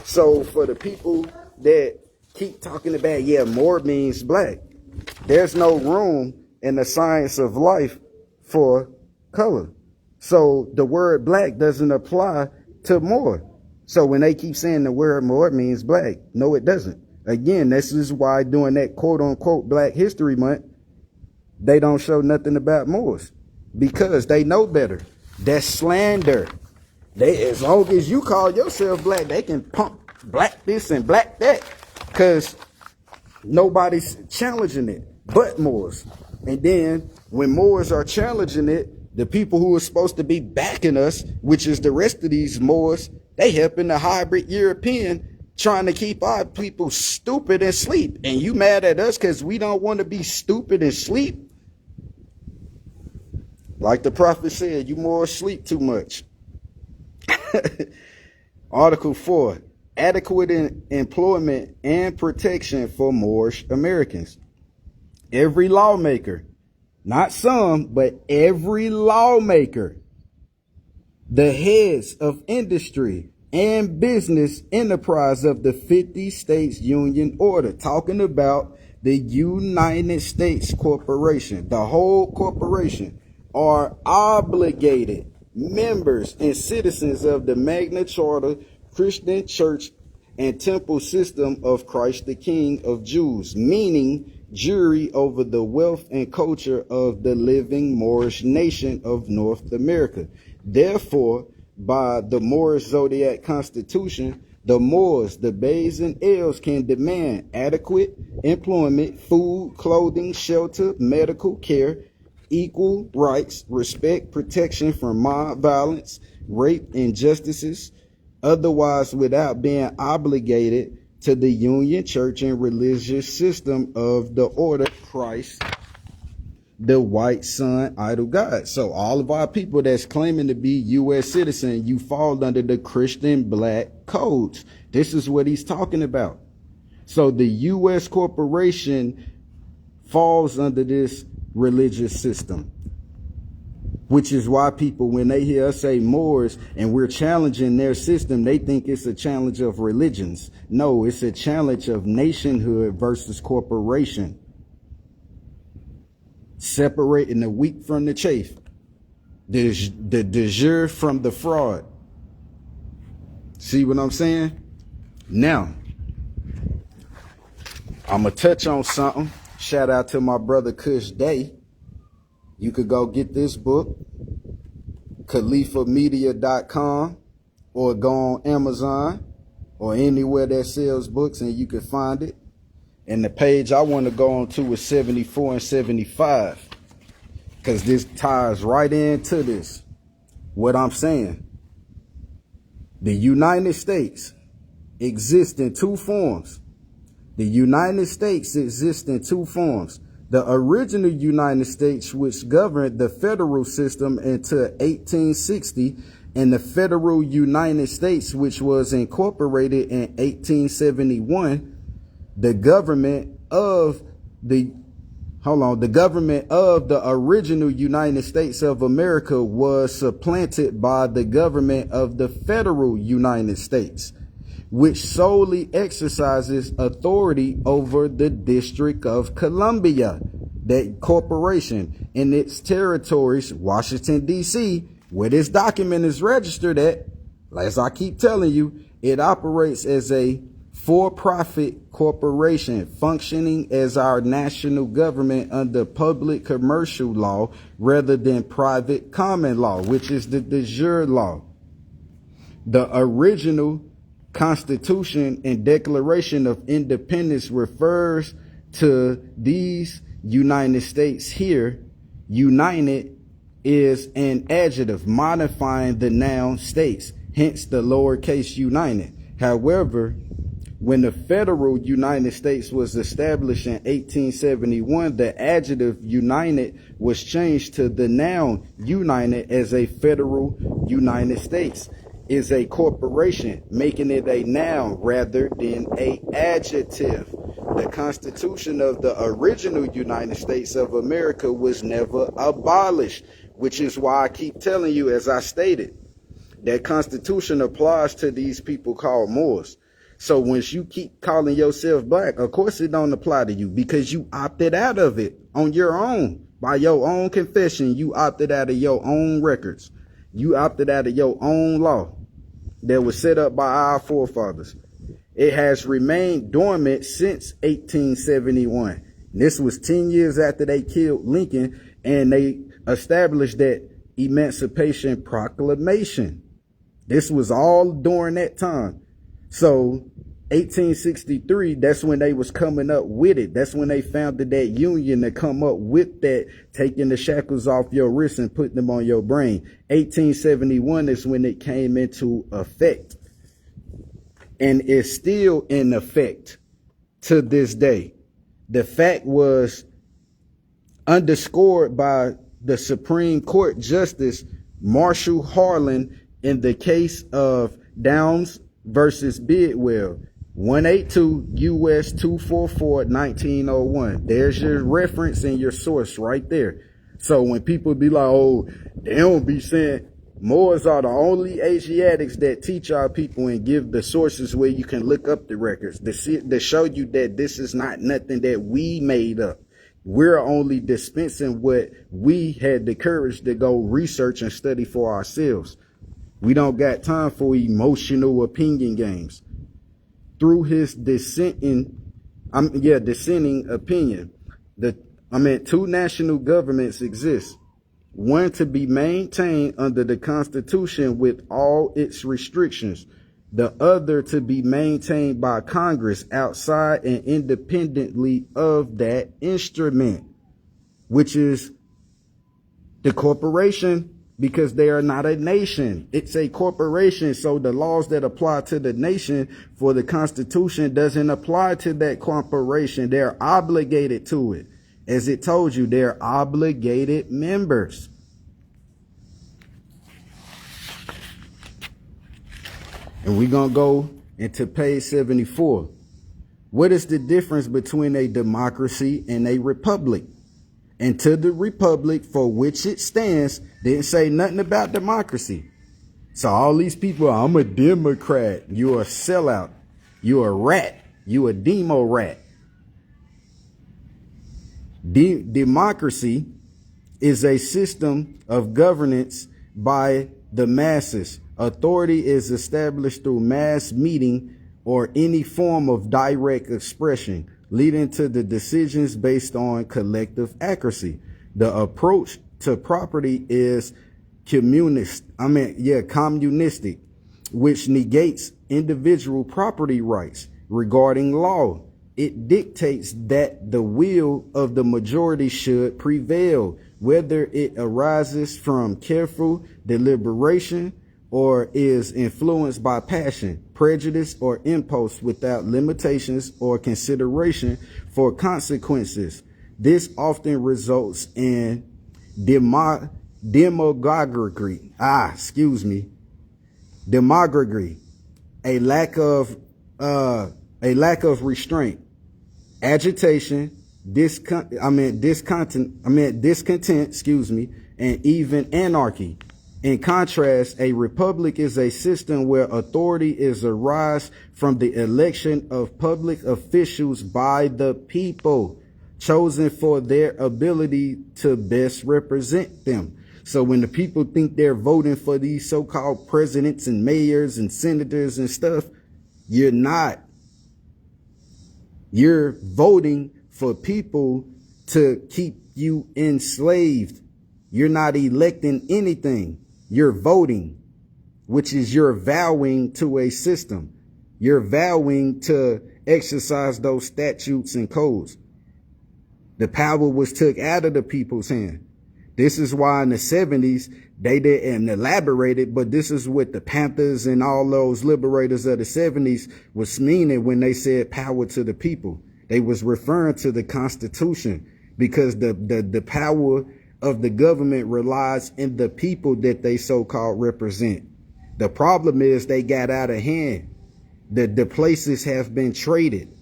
So for the people that keep talking about, yeah, Moor means black, there's no room in the science of life for color. So the word black doesn't apply to Moor. So when they keep saying the word Moor means black, no, it doesn't. Again, this is why during that quote unquote Black History Month, they don't show nothing about Moors, because they know better. That's slander. As long as you call yourself black, they can pump black this and black that, because nobody's challenging it but Moors. And then when Moors are challenging it, the people who are supposed to be backing us, which is the rest of these Moors, they helping the hybrid European trying to keep our people stupid and sleep. And you mad at us because we don't want to be stupid and sleep? Like the prophet said, you Moors sleep too much. Article 4, adequate employment and protection for Moorish Americans. Every lawmaker, not some, but every lawmaker, the heads of industry and business enterprise of the 50 States Union Order, talking about the United States Corporation, the whole corporation, are obligated members and citizens of the Magna Charta, Christian Church, and Temple System of Christ the King of Jews, meaning jury over the wealth and culture of the living Moorish nation of North America. Therefore, by the Moorish Zodiac Constitution, the Moors, the Bays and L's can demand adequate employment, food, clothing, shelter, medical care, equal rights, respect, protection from mob violence, rape, injustices, otherwise without being obligated to the Union Church and religious system of the Order Christ, the white sun idol god. So all of our people that's claiming to be U.S. citizen, you fall under the Christian black codes. This is what he's talking about. So the U.S. corporation falls under this religious system, which is why people, when they hear us say Moors and we're challenging their system, they think it's a challenge of religions. No, it's a challenge of nationhood versus corporation. Separating the wheat from the chaff, the de jure from the fraud. See what I'm saying? Now, I'm going to touch on something. Shout out to my brother Kush Day. You could go get this book, khalifamedia.com, or go on Amazon or anywhere that sells books and you can find it. And the page I want to go on to is 74 and 75, because this ties right into this. What I'm saying, the United States exists in two forms. The United States exists in two forms. The original United States, which governed the federal system until 1860, and the Federal United States, which was incorporated in 1871. The government of the original United States of America was supplanted by the government of the Federal United States, which solely exercises authority over the District of Columbia. that corporation in its territories, Washington, D.C., where this document is registered at, as I keep telling you, it operates as a for-profit corporation functioning as our national government under public commercial law rather than private common law, which is the de jure law. The original Constitution and Declaration of Independence refers to these United States here. United is an adjective modifying the noun states, hence the lowercase united. However, when the federal United States was established in 1871, the adjective united was changed to the noun united, as a federal United States is a corporation, making it a noun rather than a adjective. The Constitution of the original United States of America was never abolished, which is why I keep telling you, as I stated, that Constitution applies to these people called Moors. So once you keep calling yourself black, of course it don't apply to you, because you opted out of it on your own. By your own confession, you opted out of your own records. You opted out of your own law that was set up by our forefathers. It has remained dormant since 1871. This was 10 years after they killed Lincoln, and they established that Emancipation Proclamation. This was all during that time. So 1863, that's when they was coming up with it. That's when they founded that union to come up with that, taking the shackles off your wrists and putting them on your brain. 1871 is when it came into effect, and is still in effect to this day. The fact was underscored by the Supreme Court Justice Marshall Harlan in the case of Downs versus Bidwell, 182 U.S. 244 1901. There's your reference and your source right there. So when people be like, oh, they don't be saying, Moors are the only Asiatics that teach our people and give the sources where you can look up the records to show you that this is not nothing that we made up. We're only dispensing what we had the courage to go research and study for ourselves. We don't got time for emotional opinion games. Through his dissenting opinion, two national governments exist. One to be maintained under the Constitution with all its restrictions. The other to be maintained by Congress outside and independently of that instrument, which is the corporation, because they are not a nation. It's a corporation. So the laws that apply to the nation for the Constitution doesn't apply to that corporation. They're obligated to it. As it told you, they're obligated members. And we're going to go into page 74. What is the difference between a democracy and a republic? And to the republic for which it stands, didn't say nothing about democracy. So all these people, I'm a Democrat. You're a sellout. You're a rat. You're a demo rat. Democracy is a system of governance by the masses. Authority is established through mass meeting or any form of direct expression, leading to the decisions based on collective accuracy. The approach to property is communistic, which negates individual property rights. Regarding law, it dictates that the will of the majority should prevail, whether it arises from careful deliberation or is influenced by passion, prejudice, or impulse without limitations or consideration for consequences. This often results in demagoguery, a lack of restraint, agitation, discontent, and even anarchy. In contrast, a republic is a system where authority is arise from the election of public officials by the people. chosen for their ability to best represent them. So when the people think they're voting for these so-called presidents and mayors and senators and stuff, you're not. You're voting for people to keep you enslaved. You're not electing anything. You're voting, which is you're vowing to a system. You're vowing to exercise those statutes and codes. The power was took out of the people's hand. This is why in the 70s, they didn't elaborate it, but this is what the Panthers and all those liberators of the 70s was meaning when they said power to the people. They was referring to the Constitution, because the power of the government relies in the people that they so-called represent. The problem is they got out of hand. The places have been traded.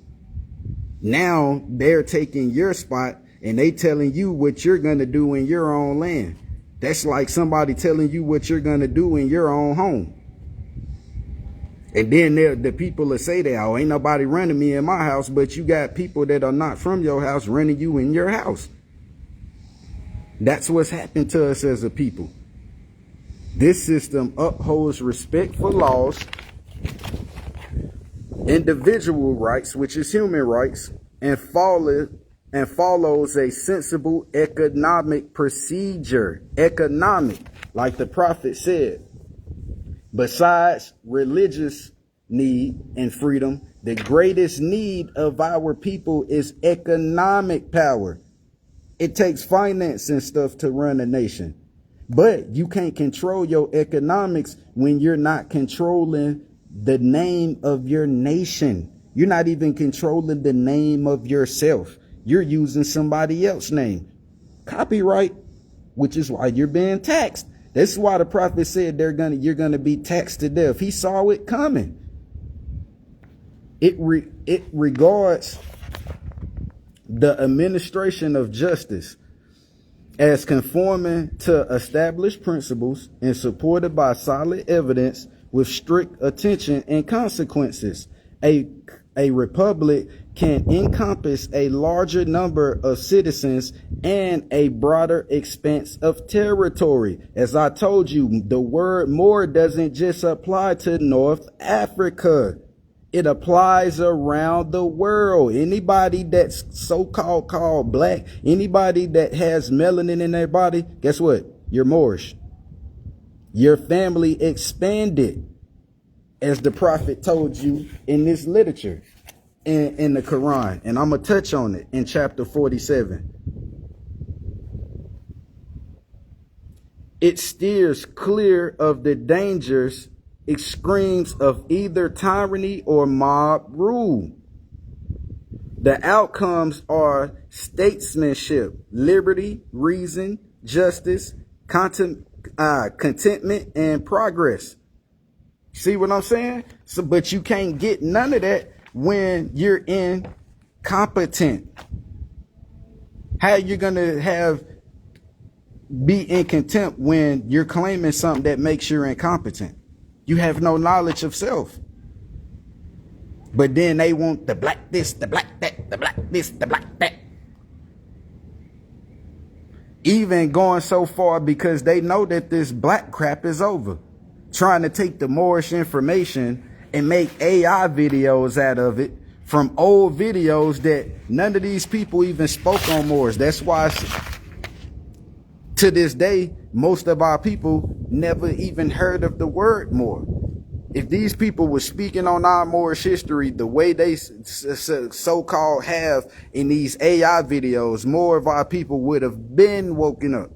Now they're taking your spot and they telling you what you're going to do in your own land. That's like somebody telling you what you're going to do in your own home. And then the people that say that, oh, ain't nobody running me in my house, but you got people that are not from your house running you in your house. That's what's happened to us as a people. This system upholds respect for laws, individual rights, which is human rights, and follows a sensible economic procedure. Economic, like the prophet said. Besides religious need and freedom, the greatest need of our people is economic power. It takes finance and stuff to run a nation. But you can't control your economics when you're not controlling the name of your nation. You're not even controlling the name of yourself. You're using somebody else's name. Copyright, which is why you're being taxed. That's why the prophet said you're gonna be taxed to death. He saw it coming. It regards the administration of justice as conforming to established principles and supported by solid evidence with strict attention and consequences. A republic can encompass a larger number of citizens and a broader expanse of territory. As I told you, the word more doesn't just apply to North Africa. It applies around the world. Anybody that's so-called called black, anybody that has melanin in their body, guess what? You're Moorish. Your family expanded, as the prophet told you in this literature, in the Quran. And I'm going to touch on it in chapter 47. It steers clear of the dangers, extremes of either tyranny or mob rule. The outcomes are statesmanship, liberty, reason, justice, contentment, and progress. See what I'm saying? So, but you can't get none of that when you're incompetent. How you gonna be in contempt when you're claiming something that makes you incompetent? You have no knowledge of self. But then they want the black this, the black that, the black this, the black that. Even going so far because they know that this black crap is over. Trying to take the Moorish information and make AI videos out of it from old videos that none of these people even spoke on Moorish. That's why to this day, most of our people never even heard of the word Moor. If these people were speaking on our Moorish history the way they so-called have in these AI videos, more of our people would have been woken up.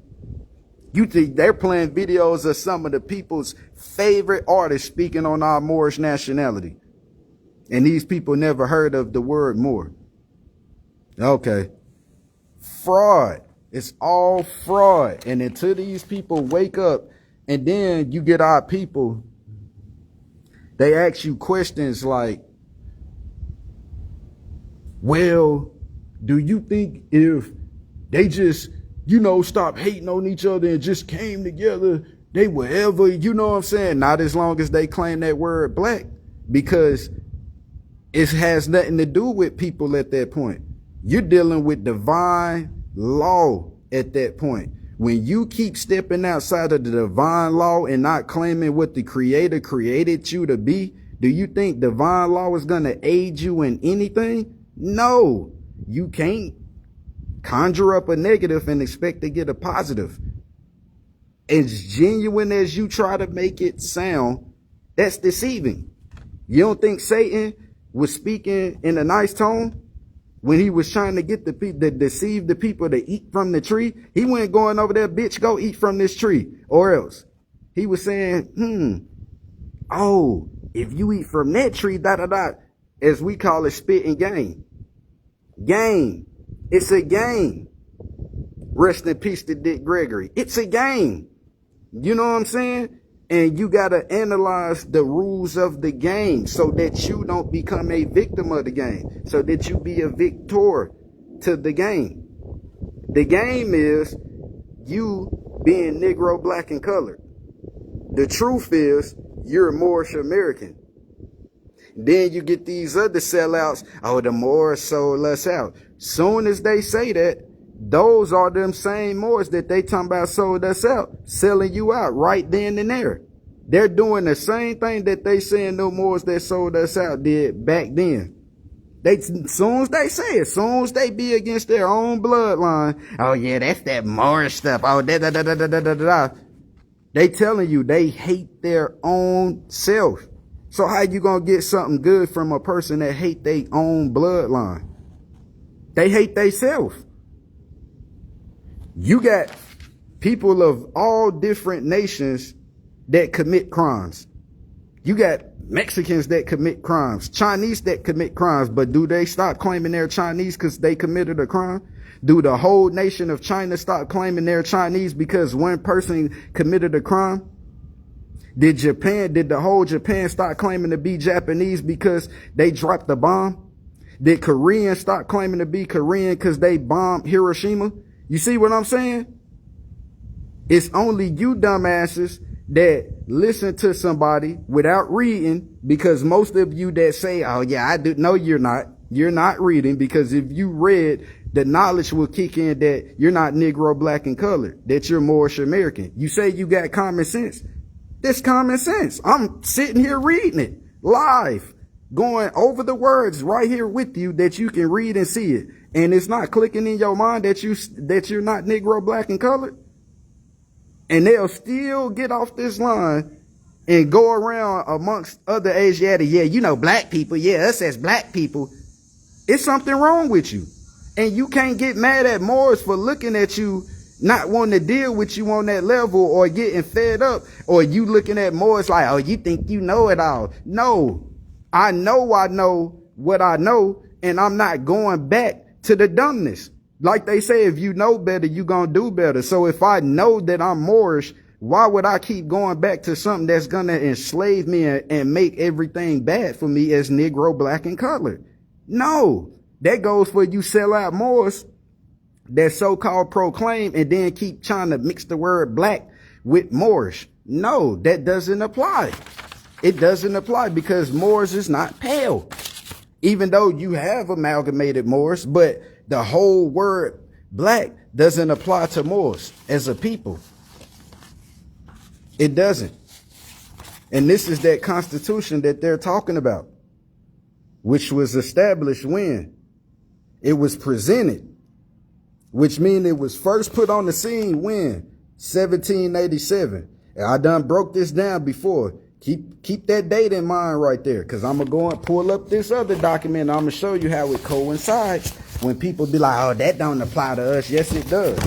You think they're playing videos of some of the people's favorite artists speaking on our Moorish nationality. And these people never heard of the word Moor. Okay. Fraud. It's all fraud. And until these people wake up, and then you get our people, they ask you questions like, well, do you think if they just, stop hating on each other and just came together, they would ever, you know what I'm saying? Not as long as they claim that word black, because it has nothing to do with people at that point. You're dealing with divine law at that point. When you keep stepping outside of the divine law and not claiming what the Creator created you to be, do you think divine law is going to aid you in anything? No, you can't conjure up a negative and expect to get a positive. As genuine as you try to make it sound, that's deceiving. You don't think Satan was speaking in a nice tone when he was trying to get the people to deceive the people to eat from the tree? He wasn't going over there, bitch, go eat from this tree, or else. He was saying, oh, if you eat from that tree, as we call it, spit and game. Game. It's a game. Rest in peace to Dick Gregory. It's a game. You know what I'm saying? And you got to analyze the rules of the game so that you don't become a victim of the game, so that you be a victor to the game. The game is you being Negro, black, and colored. The truth is you're Moorish American. Then you get these other sellouts. Oh, the Moors sold us out. Soon as they say that, those are them same Moors that they talking about sold us out, selling you out right then and there. They're doing the same thing that they saying no Moors that sold us out did back then. Soon as they say it, soon as they be against their own bloodline, oh yeah, that's that Moorish stuff. Oh, they telling you they hate their own self. So how you gonna get something good from a person that hate their own bloodline? They hate they self. You got people of all different nations that commit crimes. You got Mexicans that commit crimes, Chinese that commit crimes, but do they stop claiming they're Chinese because they committed a crime? Do the whole nation of China stop claiming they're Chinese because one person committed a crime? Did the whole Japan start claiming to be Japanese because they dropped the bomb? Did Koreans start claiming to be Korean because they bombed Hiroshima? You see what I'm saying? It's only you dumbasses that listen to somebody without reading, because most of you that say, oh yeah, I do. No, you're not. You're not reading, because if you read, the knowledge will kick in that you're not Negro, black, and colored, that you're Moorish American. You say you got common sense. That's common sense. I'm sitting here reading it live, going over the words right here with you that you can read and see it. And it's not clicking in your mind that you're not Negro, black, and colored. And they'll still get off this line and go around amongst other Asiatic. Yeah, you know, black people. Yeah, us as black people. It's something wrong with you. And you can't get mad at Moors for looking at you, not wanting to deal with you on that level, or getting fed up, or you looking at Moors like, oh, you think you know it all. No, I know what I know, and I'm not going back to the dumbness. Like they say, if you know better, you gonna do better. So if I know that I'm Moorish, why would I keep going back to something that's gonna enslave me and make everything bad for me as Negro, black, and colored? No, that goes for you sellout Moors that so-called proclaim and then keep trying to mix the word black with Moorish. No, that doesn't apply. It doesn't apply, because Moors is not pale. Even though you have amalgamated Moors, but the whole word black doesn't apply to Moors as a people. It doesn't. And this is that constitution that they're talking about, which was established when it was presented, which means it was first put on the scene when 1787. And I done broke this down before. Keep that date in mind right there, because I'm going to go and pull up this other document, and I'm going to show you how it coincides when people be like, oh, that don't apply to us. Yes, it does.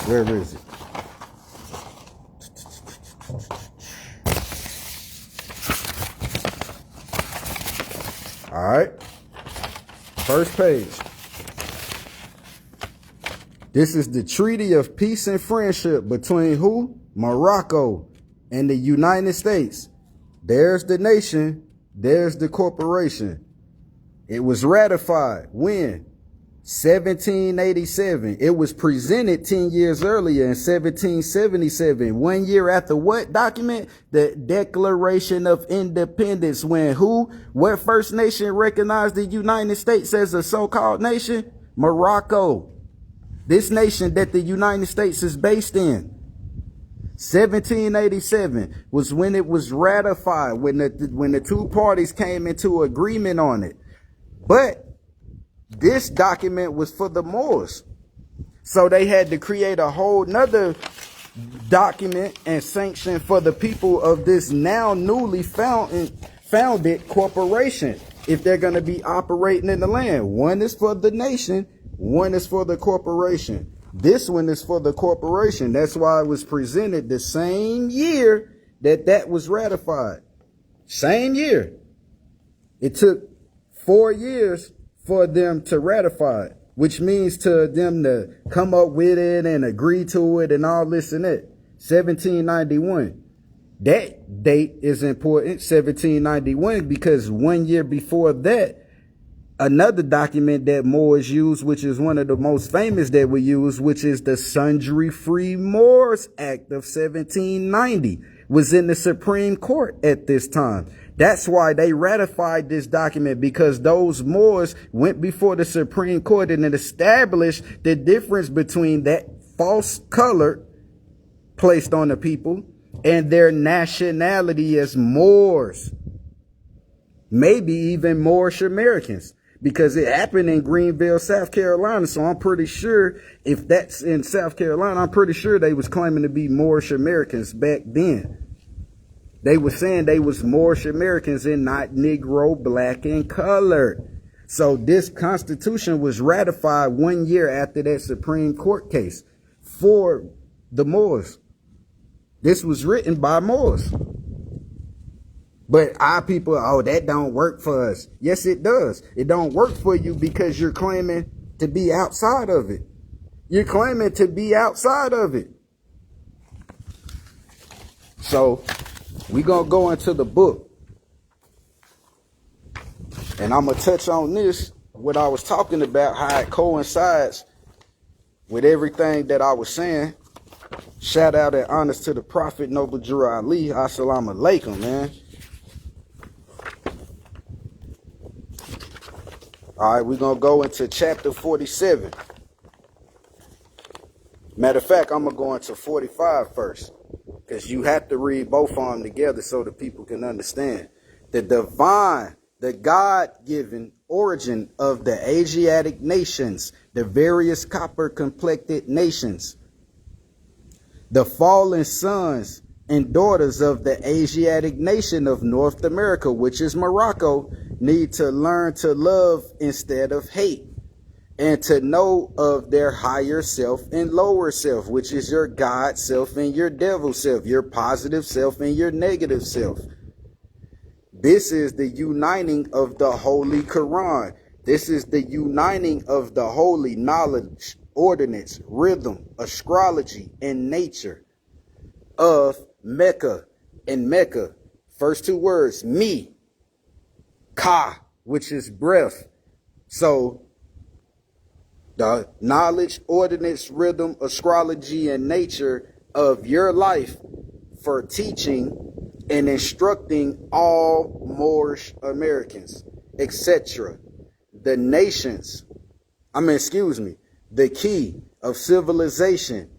Where is it? All right. First page. This is the Treaty of Peace and Friendship between who? Morocco and the United States. There's the nation. There's the corporation. It was ratified when? 1787. It was presented 10 years earlier in 1777. 1 year after what document? The Declaration of Independence. When who? What First Nation recognized the United States as a so-called nation? Morocco. This nation that the United States is based in. 1787 was when it was ratified, when the two parties came into agreement on it. But this document was for the Moors. So they had to create a whole nother document and sanction for the people of this now newly founded corporation, if they're going to be operating in the land. One is for the nation, one is for the corporation. This one is for the corporation. That's why it was presented the same year that was ratified. Same year. It took 4 years for them to ratify it, which means to them to come up with it and agree to it and all this and that. 1791. That date is important, 1791, because 1 year before that, another document that Moors use, which is one of the most famous that we use, which is the Sundry Free Moors Act of 1790, was in the Supreme Court at this time. That's why they ratified this document, because those Moors went before the Supreme Court and it established the difference between that false color placed on the people and their nationality as Moors. Maybe even Moorish Americans, because it happened in Greenville, South Carolina. So I'm pretty sure if that's in South Carolina, I'm pretty sure they was claiming to be Moorish Americans back then. They were saying they was Moorish Americans and not Negro, black, and colored. So this Constitution was ratified 1 year after that Supreme Court case for the Moors. This was written by Moors. But our people, oh, that don't work for us. Yes, it does. It don't work for you because you're claiming to be outside of it. You're claiming to be outside of it. So we're going to go into the book. And I'm going to touch on this, what I was talking about, how it coincides with everything that I was saying. Shout out and honors to the Prophet Noble Drew Ali. Assalamu alaikum, man. All right, we're going to go into chapter 47. Matter of fact, I'm going to go into 45 first, because you have to read both of them together so the people can understand the divine, the God-given origin of the Asiatic nations, the various copper-complected nations. The fallen sons and daughters of the Asiatic nation of North America, which is Morocco, need to learn to love instead of hate, and to know of their higher self and lower self, which is your God self and your devil self, your positive self and your negative self. This is the uniting of the Holy Quran. This is the uniting of the holy knowledge, ordinance, rhythm, astrology, and nature of Mecca. And Mecca, first two words, me, Ka, which is breath. So the knowledge, ordinance, rhythm, astrology, and nature of your life for teaching and instructing all Moorish Americans, etc. The nations, the key of civilization.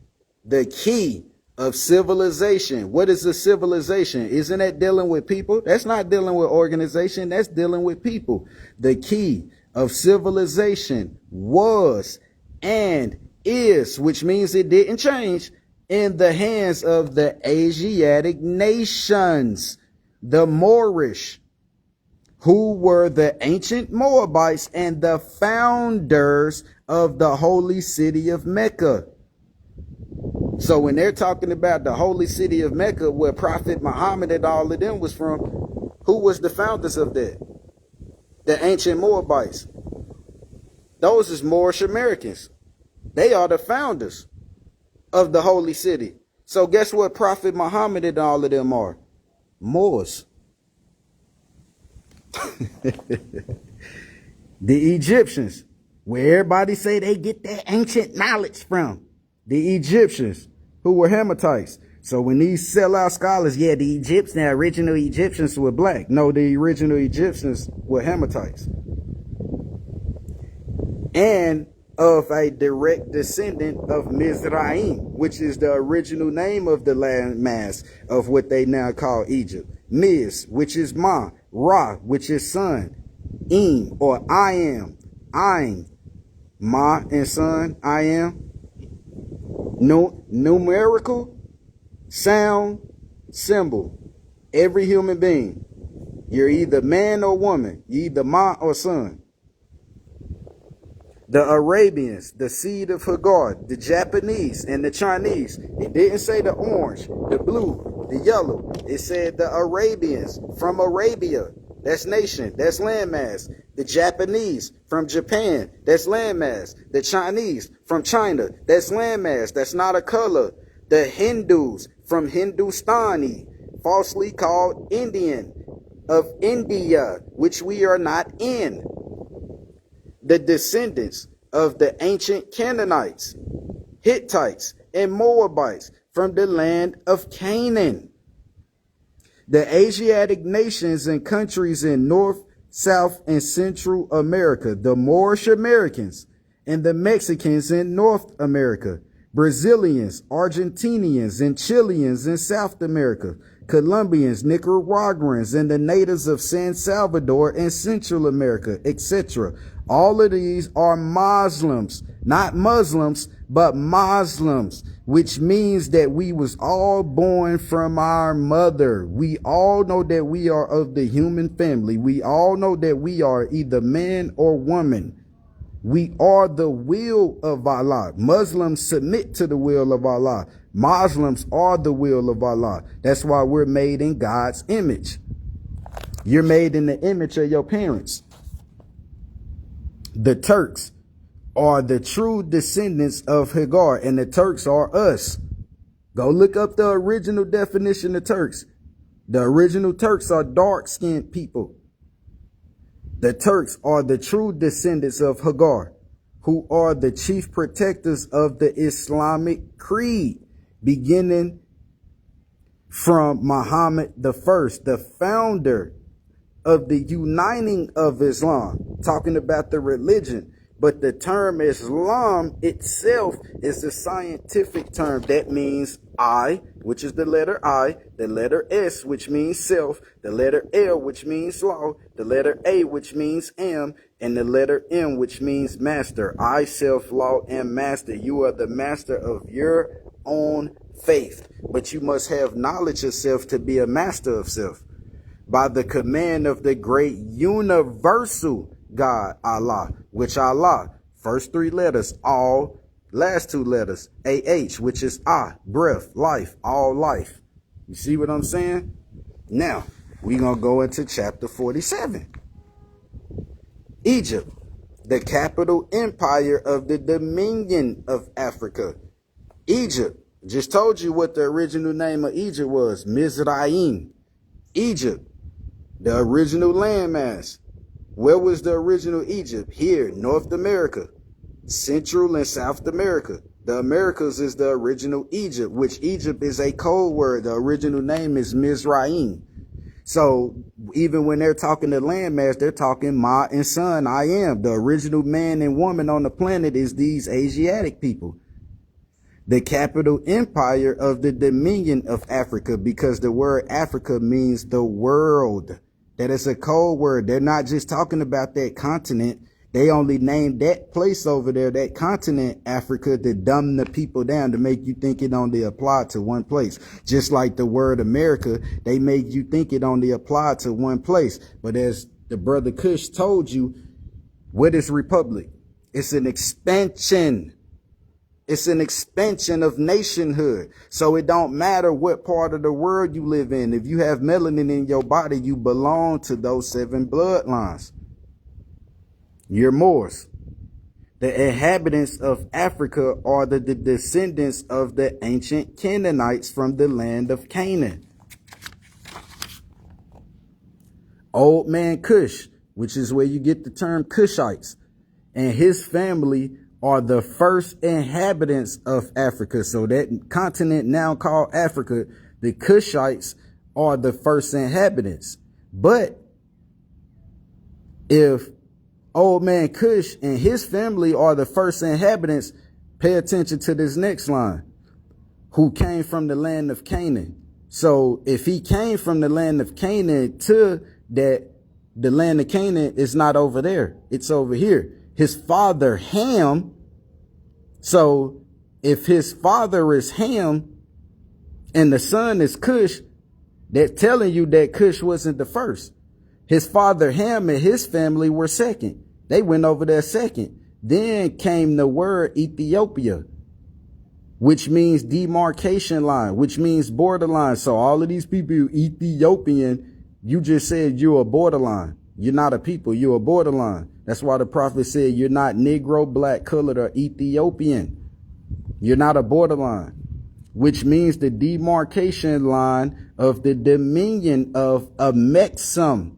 The key of civilization. What is a civilization? Isn't that dealing with people? That's not dealing with organization. That's dealing with people. The key of civilization was and is, which means it didn't change, in the hands of the Asiatic nations, the Moorish, who were the ancient Moabites and the founders of the holy city of Mecca. So when they're talking about the holy city of Mecca, where Prophet Muhammad and all of them was from, who was the founders of that? The ancient Moabites. Those is Moorish Americans. They are the founders of the holy city. So guess what Prophet Muhammad and all of them are? Moors. The Egyptians. where everybody say they get their ancient knowledge from. The Egyptians, who were Hamites. So when these sellout scholars, yeah, the original Egyptians were black. No, the original Egyptians were Hamites. And of a direct descendant of Mizraim, which is the original name of the landmass of what they now call Egypt. Miz, which is Ma, Ra, which is son, Im, or I am, Ain, Ma and son, I am. No, numerical, sound, symbol. Every human being. You're either man or woman. You're either Ma or son. The Arabians, the seed of Hagar, the Japanese, and the Chinese. It didn't say the orange, the blue, the yellow. It said the Arabians from Arabia. That's nation, that's landmass. The Japanese from Japan, that's landmass. The Chinese from China, that's landmass. That's not a color. The Hindus from Hindustani, falsely called Indian, of India, which we are not in. The descendants of the ancient Canaanites, Hittites, and Moabites from the land of Canaan. The Asiatic nations and countries in North, South, and Central America, the Moorish Americans, and the Mexicans in North America, Brazilians, Argentinians, and Chileans in South America, Colombians, Nicaraguans, and the natives of San Salvador and Central America, etc. All of these are Muslims, not Muslims, but Muslims, which means that we was all born from our mother. We all know that we are of the human family. We all know that we are either man or woman. We are the will of Allah. Muslims submit to the will of Allah. Muslims are the will of Allah. That's why we're made in God's image. You're made in the image of your parents. The Turks are the true descendants of Hagar, and the Turks are us. Go look up the original definition of Turks. The original Turks are dark-skinned people. The Turks are the true descendants of Hagar, who are the chief protectors of the Islamic creed, beginning from Muhammad I, the founder of the uniting of Islam, talking about the religion. But the term Islam itself is a scientific term. That means I, which is the letter I, the letter S, which means self, the letter L, which means law, the letter A, which means am, and the letter M, which means master. I, self, law, and master. You are the master of your own faith. But you must have knowledge of self to be a master of self. By the command of the great universal God, Allah, which Allah, first three letters, all, last two letters, AH, which is Ah, breath, life, all life. You see what I'm saying? Now, we're going to go into chapter 47. Egypt, the capital empire of the Dominion of Africa. Egypt, just told you what the original name of Egypt was, Mizraim. Egypt, the original landmass. Where was the original Egypt? Here, North America, Central and South America. The Americas is the original Egypt, which Egypt is a code word. The original name is Mizraim. So even when they're talking to landmass, they're talking Ma and son, I am. The original man and woman on the planet is these Asiatic people. The capital empire of the Dominion of Africa, because the word Africa means the world. That is a code word. They're not just talking about that continent. They only named that place over there, that continent, Africa, to dumb the people down, to make you think it only applied to one place. Just like the word America, they make you think it only applied to one place. But as the brother Kush told you, what is republic? It's an expansion. It's an expansion of nationhood. So it don't matter what part of the world you live in. If you have melanin in your body, you belong to those 7 bloodlines. You're Moors. The inhabitants of Africa are the descendants of the ancient Canaanites from the land of Canaan. Old man Cush, which is where you get the term Cushites, and his family are the first inhabitants of Africa. So that continent now called Africa, the Cushites are the first inhabitants. But if old man Cush and his family are the first inhabitants, pay attention to this next line. Who came from the land of Canaan. So if he came from the land of Canaan to that, the land of Canaan is not over there. It's over here. His father Ham. So if his father is Ham and the son is Cush, they're telling you that Cush wasn't the first. His father Ham and his family were second. They went over there second. Then came the word Ethiopia, which means demarcation line, which means borderline. So all of these people, Ethiopian, you just said you're a borderline. You're not a people, you're a borderline. That's why the prophet said you're not Negro, black, colored, or Ethiopian. You're not a borderline, which means the demarcation line of the dominion of Amexem,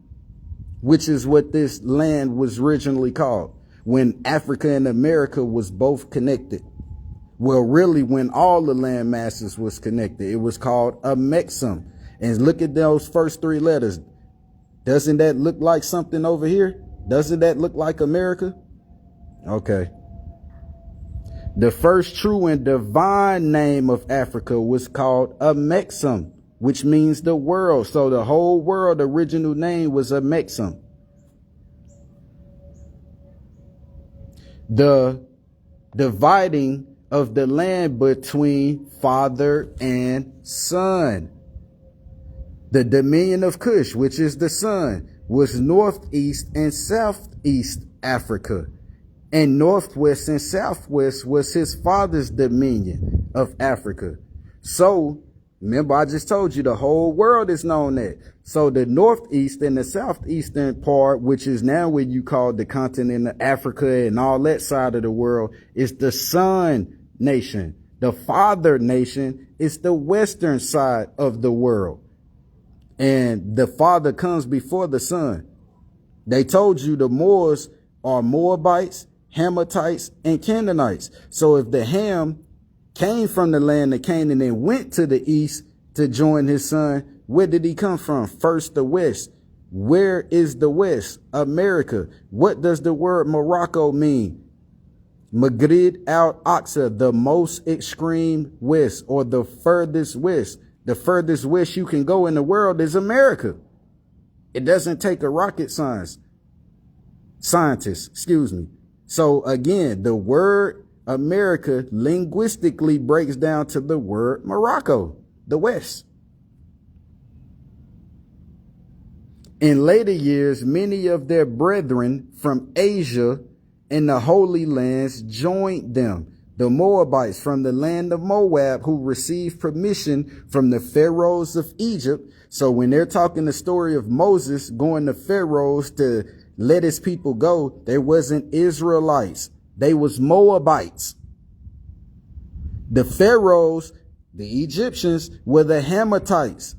which is what this land was originally called when Africa and America was both connected. Well, really, when all the land masses was connected, it was called Amexem. And look at those first three letters. Doesn't that look like something over here? Doesn't that look like America? Okay. The first true and divine name of Africa was called Amexem, which means the world. So the whole world original name was Amexem. The dividing of the land between father and son. The dominion of Cush, which is the son, was northeast and southeast Africa. And northwest and southwest was his father's dominion of Africa. So, remember I just told you the whole world is known that. So the northeast and the southeastern part, which is now what you call the continent of Africa and all that side of the world, is the son nation. The father nation is the western side of the world. And the father comes before the son. They told you the Moors are Moabites, Hamatites, and Canaanites. So if the Ham came from the land of Canaan and went to the east to join his son, where did he come from? First, the west. Where is the west? America. What does the word Morocco mean? Maghrib al-Aqsa, the most extreme west, or the furthest west. The furthest west you can go in the world is America. It doesn't take a rocket scientist, So again, the word America linguistically breaks down to the word Morocco, the West. In later years, many of their brethren from Asia and the Holy Lands joined them. The Moabites from the land of Moab, who received permission from the pharaohs of Egypt. So when they're talking the story of Moses going to pharaohs to let his people go, there wasn't Israelites. They was Moabites. The pharaohs, the Egyptians, were the Hamatites.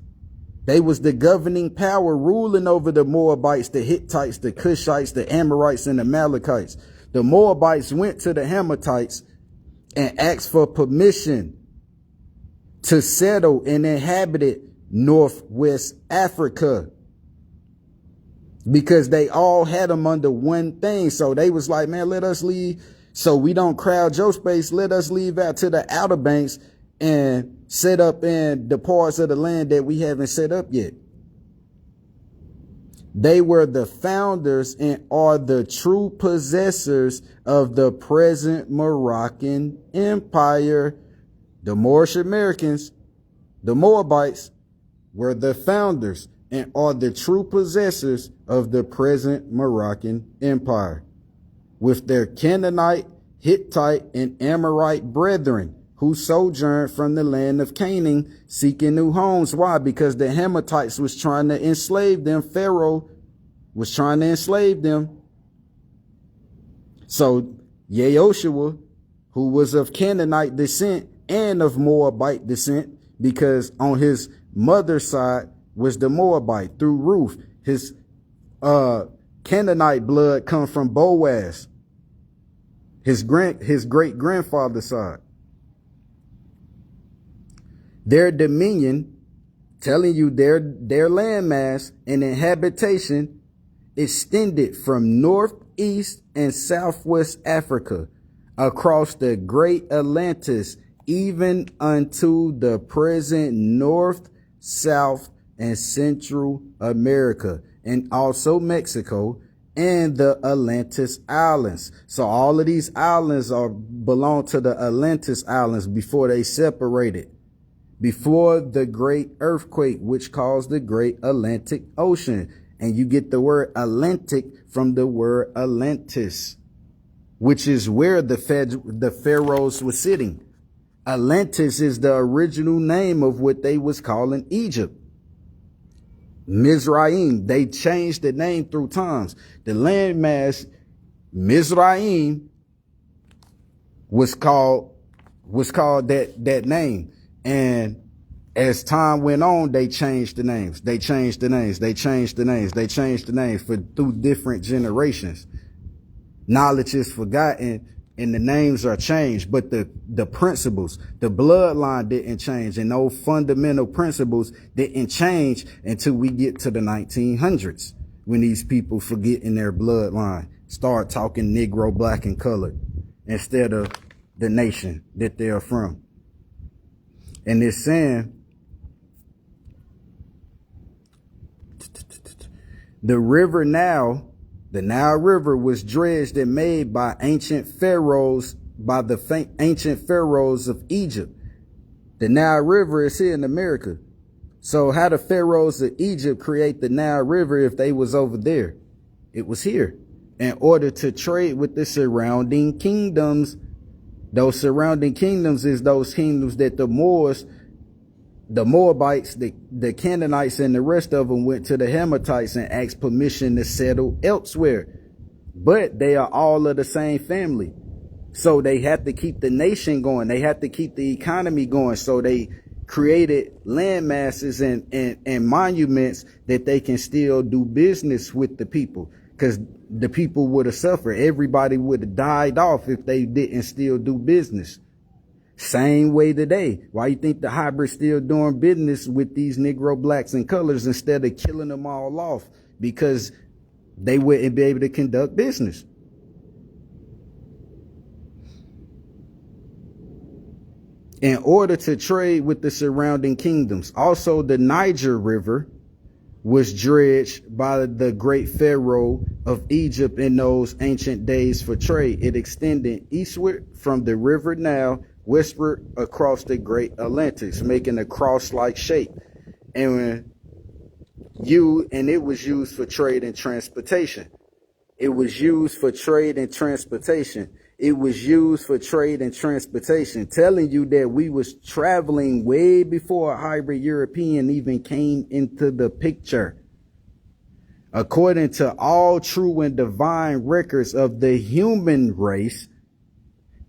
They was the governing power ruling over the Moabites, the Hittites, the Cushites, the Amorites, and the Amalekites. The Moabites went to the Hamatites and asked for permission to settle and inhabit Northwest Africa, because they all had them under one thing. So they was like, man, let us leave so we don't crowd your space. Let us leave out to the Outer Banks and set up in the parts of the land that we haven't set up yet. They were the founders and are the true possessors of the present Moroccan Empire. The Moorish Americans, the Moabites, were the founders and are the true possessors of the present Moroccan Empire, with their Canaanite, Hittite, and Amorite brethren who sojourned from the land of Canaan seeking new homes. Why? Because the Hamatites was trying to enslave them. Pharaoh was trying to enslave them. So Yehoshua, who was of Canaanite descent and of Moabite descent, because on his mother's side was the Moabite through Ruth. His Canaanite blood come from Boaz. his great grandfather's side. Their dominion, telling you their landmass and inhabitation extended from northeast and southwest Africa across the great Atlantis, even unto the present North, South, and Central America, and also Mexico and the Atlantis Islands. So all of these islands belong to the Atlantis Islands before they separated, before the great earthquake, which caused the great Atlantic Ocean. And you get the word Atlantic from the word Atlantis, which is where the pharaohs were sitting. Atlantis is the original name of what they was calling Egypt. Mizraim, they changed the name through times. The landmass Mizraim was called that name. And as time went on, they changed the names. They changed the names. They changed the names. They changed the names through different generations. Knowledge is forgotten and the names are changed, but the principles, the bloodline didn't change, and those fundamental principles didn't change until we get to the 1900s, when these people forgetting their bloodline, start talking Negro, black, and colored instead of the nation that they're from. And it's saying the river Nile, the Nile River, was dredged and made by ancient pharaohs, by the ancient pharaohs of Egypt. The Nile River is here in America. So how the pharaohs of Egypt create the Nile River if they was over there? It was here in order to trade with the surrounding kingdoms. Those surrounding kingdoms is those kingdoms that the Moors, the Moabites, the Canaanites, and the rest of them went to the Hammatites and asked permission to settle elsewhere. But they are all of the same family. So they have to keep the nation going. They have to keep the economy going. So they created land masses and monuments that they can still do business with the people. Because the people would have suffered. Everybody would have died off if they didn't still do business. Same way today. Why you think the hybrids still doing business with these Negro, blacks, and colors instead of killing them all off? Because they wouldn't be able to conduct business. In order to trade with the surrounding kingdoms. Also, the Niger River was dredged by the great pharaoh of Egypt in those ancient days for trade. It extended eastward from the river Nile, westward across the great Atlantis, making a cross-like shape. And it was used for trade and transportation. It was used for trade and transportation. It was used for trade and transportation, telling you that we was traveling way before a hybrid European even came into the picture. According to all true and divine records of the human race,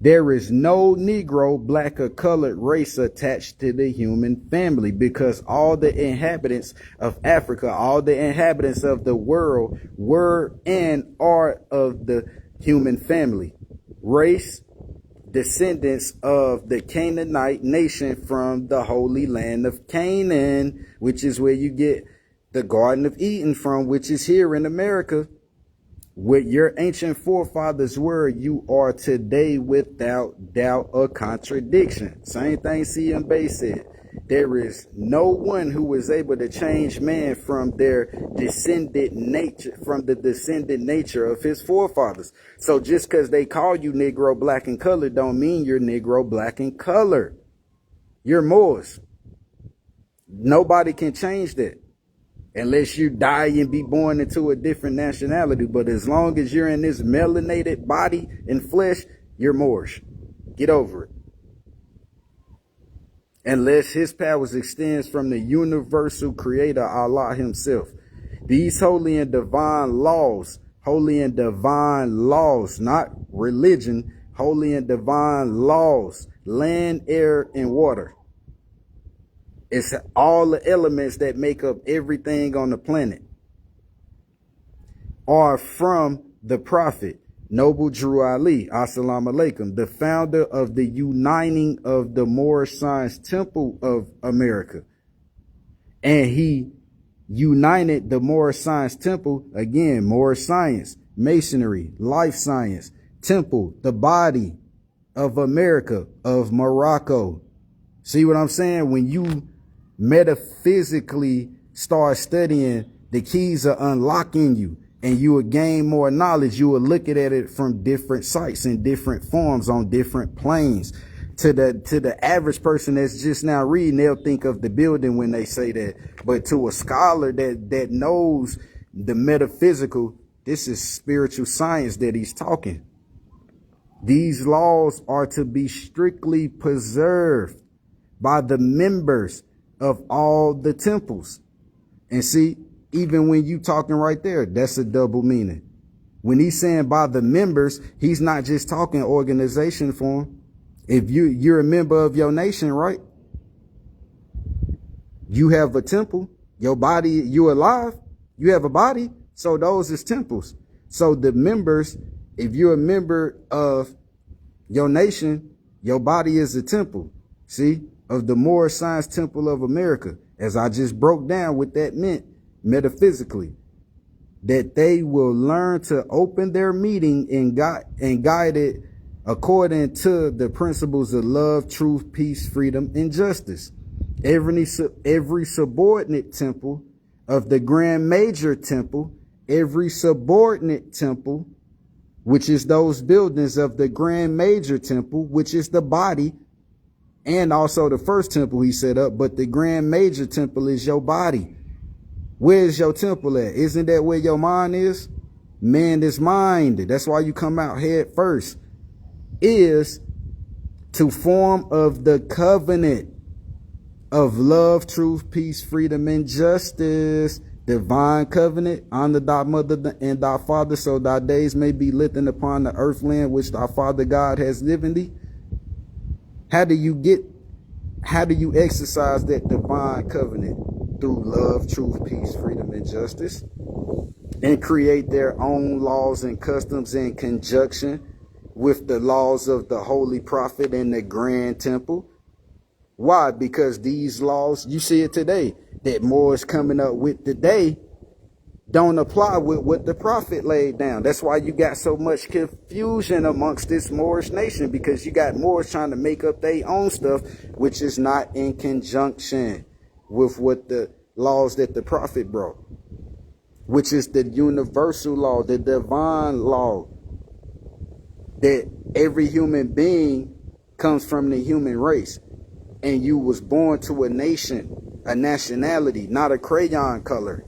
there is no Negro, black, or colored race attached to the human family, because all the inhabitants of Africa, all the inhabitants of the world were and are of the human family. Race, descendants of the Canaanite nation from the holy land of Canaan, which is where you get the Garden of Eden from, which is here in America. What your ancient forefathers were, you are today without doubt or contradiction. Same thing C.M. Bay said. There is no one who was able to change man from their descended nature, from the descended nature of his forefathers. So just because they call you Negro, black, and colored don't mean you're Negro, black, and colored. You're Moors. Nobody can change that. Unless you die and be born into a different nationality. But as long as you're in this melanated body and flesh, you're Moorish. Get over it. Unless his powers extends from the universal creator, Allah himself. These holy and divine laws, not religion, holy and divine laws, land, air, and water. It's all the elements that make up everything on the planet are from the prophet. Noble Drew Ali, assalamu alaikum, the founder of the Uniting of the Moorish Science Temple of America. And he united the Moorish Science Temple, again, Moorish science, masonry, life science, temple, the body of America, of Morocco. See what I'm saying? When you metaphysically start studying, the keys are unlocking you, and you will gain more knowledge. You will look at it from different sites in different forms on different planes. To the average person that's just now reading, they'll think of the building when they say that. But to a scholar that knows the metaphysical, this is spiritual science that he's talking. These laws are to be strictly preserved by the members of all the temples. And see, even when you talking right there, that's a double meaning. When he's saying by the members, he's not just talking organization form. If you're a member of your nation, right? You have a temple. Your body, you alive. You have a body. So those is temples. So the members, if you're a member of your nation, your body is a temple. See? Of the Moorish Science Temple of America. As I just broke down what that meant metaphysically. That they will learn to open their meeting and guide it according to the principles of love, truth, peace, freedom, and justice. Every subordinate temple of the Grand Major Temple, every subordinate temple, which is those buildings of the Grand Major Temple, which is the body, and also the first temple he set up, but the Grand Major Temple is your body. Where's your temple at? Isn't that where your mind is? Man is mind. That's why you come out head first. Is to form of the covenant of love, truth, peace, freedom, and justice. Divine covenant, honor thy mother and thy father, so thy days may be lifted upon the earth land which thy father God has given thee. How do you exercise that divine covenant? Through love, truth, peace, freedom, and justice. And create their own laws and customs in conjunction with the laws of the Holy Prophet and the Grand Temple. Why? Because these laws, you see it today, that more is coming up with today, don't apply with what the Prophet laid down. That's why you got so much confusion amongst this Moorish nation, because you got Moors trying to make up their own stuff, which is not in conjunction with what the laws that the Prophet brought, which is the universal law, the divine law, that every human being comes from the human race, and you was born to a nation, a nationality, not a crayon color.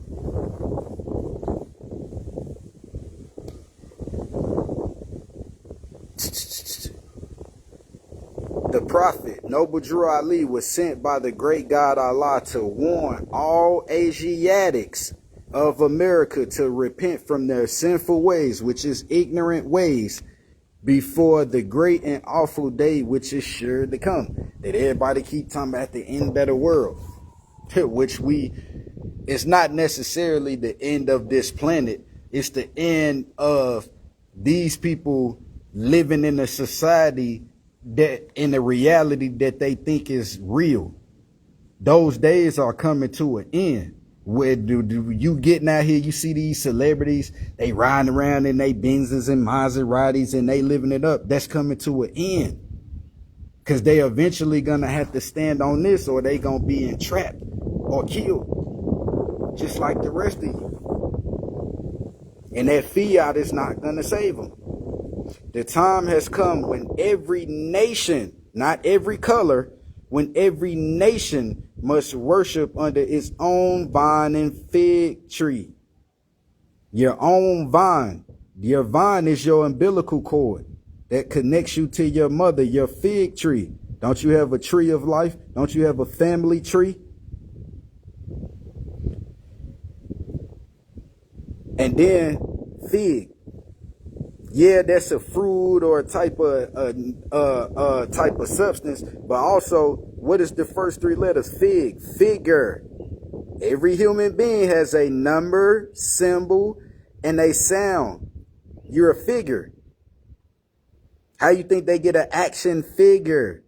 The Prophet, Noble Drew Ali, was sent by the great God Allah to warn all Asiatics of America to repent from their sinful ways, which is ignorant ways, before the great and awful day which is sure to come. That everybody keep talking about the end of the world, which it's not necessarily the end of this planet. It's the end of these people living in a society that in a reality that they think is real. Those days are coming to an end. Where do you getting out here, you see these celebrities, they riding around in they Benzes and Maseratis and they living it up. That's coming to an end. Because they eventually gonna have to stand on this, or they gonna be entrapped or killed. Just like the rest of you. And that fiat is not gonna save them. The time has come when every nation, not every color, when every nation must worship under its own vine and fig tree. Your own vine. Your vine is your umbilical cord that connects you to your mother, your fig tree. Don't you have a tree of life? Don't you have a family tree? And then fig. Yeah, that's a fruit or a type of substance, but also, what is the first three letters? Fig, figure. Every human being has a number, symbol, and a sound. You're a figure. How you think they get an action figure?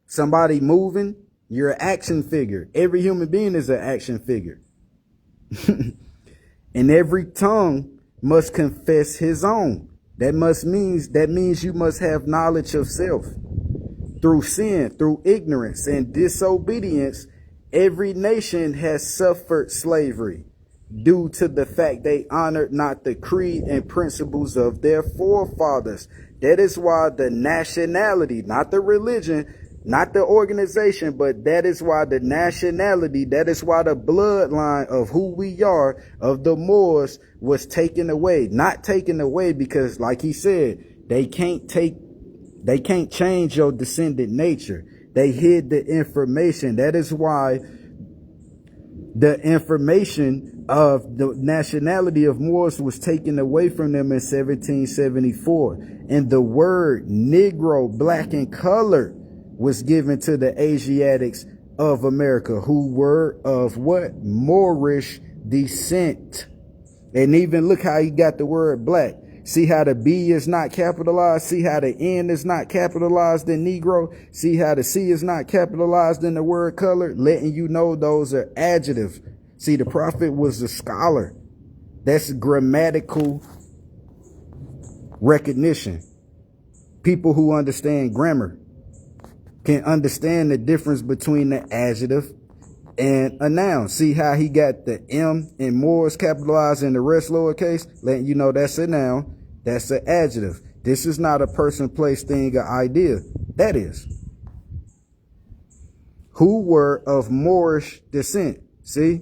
Somebody moving, you're an action figure. Every human being is an action figure. And every tongue must confess his own. That means you must have knowledge of self. Through sin, through ignorance and disobedience, every nation has suffered slavery due to the fact they honored not the creed and principles of their forefathers. That is why the nationality, not the religion, not the organization, but that is why the nationality, that is why the bloodline of who we are, of the Moors, was taken away. Not taken away because, like he said, they can't change your descendant nature. They hid the information. That is why the information of the nationality of Moors was taken away from them in 1774. And the word Negro, black in color, was given to the Asiatics of America, who were of what? Moorish descent. And even look how he got the word black. See how the B is not capitalized? See how the N is not capitalized in Negro? See how the C is not capitalized in the word color? Letting you know those are adjectives. See, the prophet was a scholar. That's grammatical recognition. People who understand grammar can understand the difference between the adjective and a noun. See how he got the M in Moors capitalized and the rest lowercase, letting you know that's a noun, that's an adjective. This is not a person, place, thing, or idea. That is. Who were of Moorish descent. See?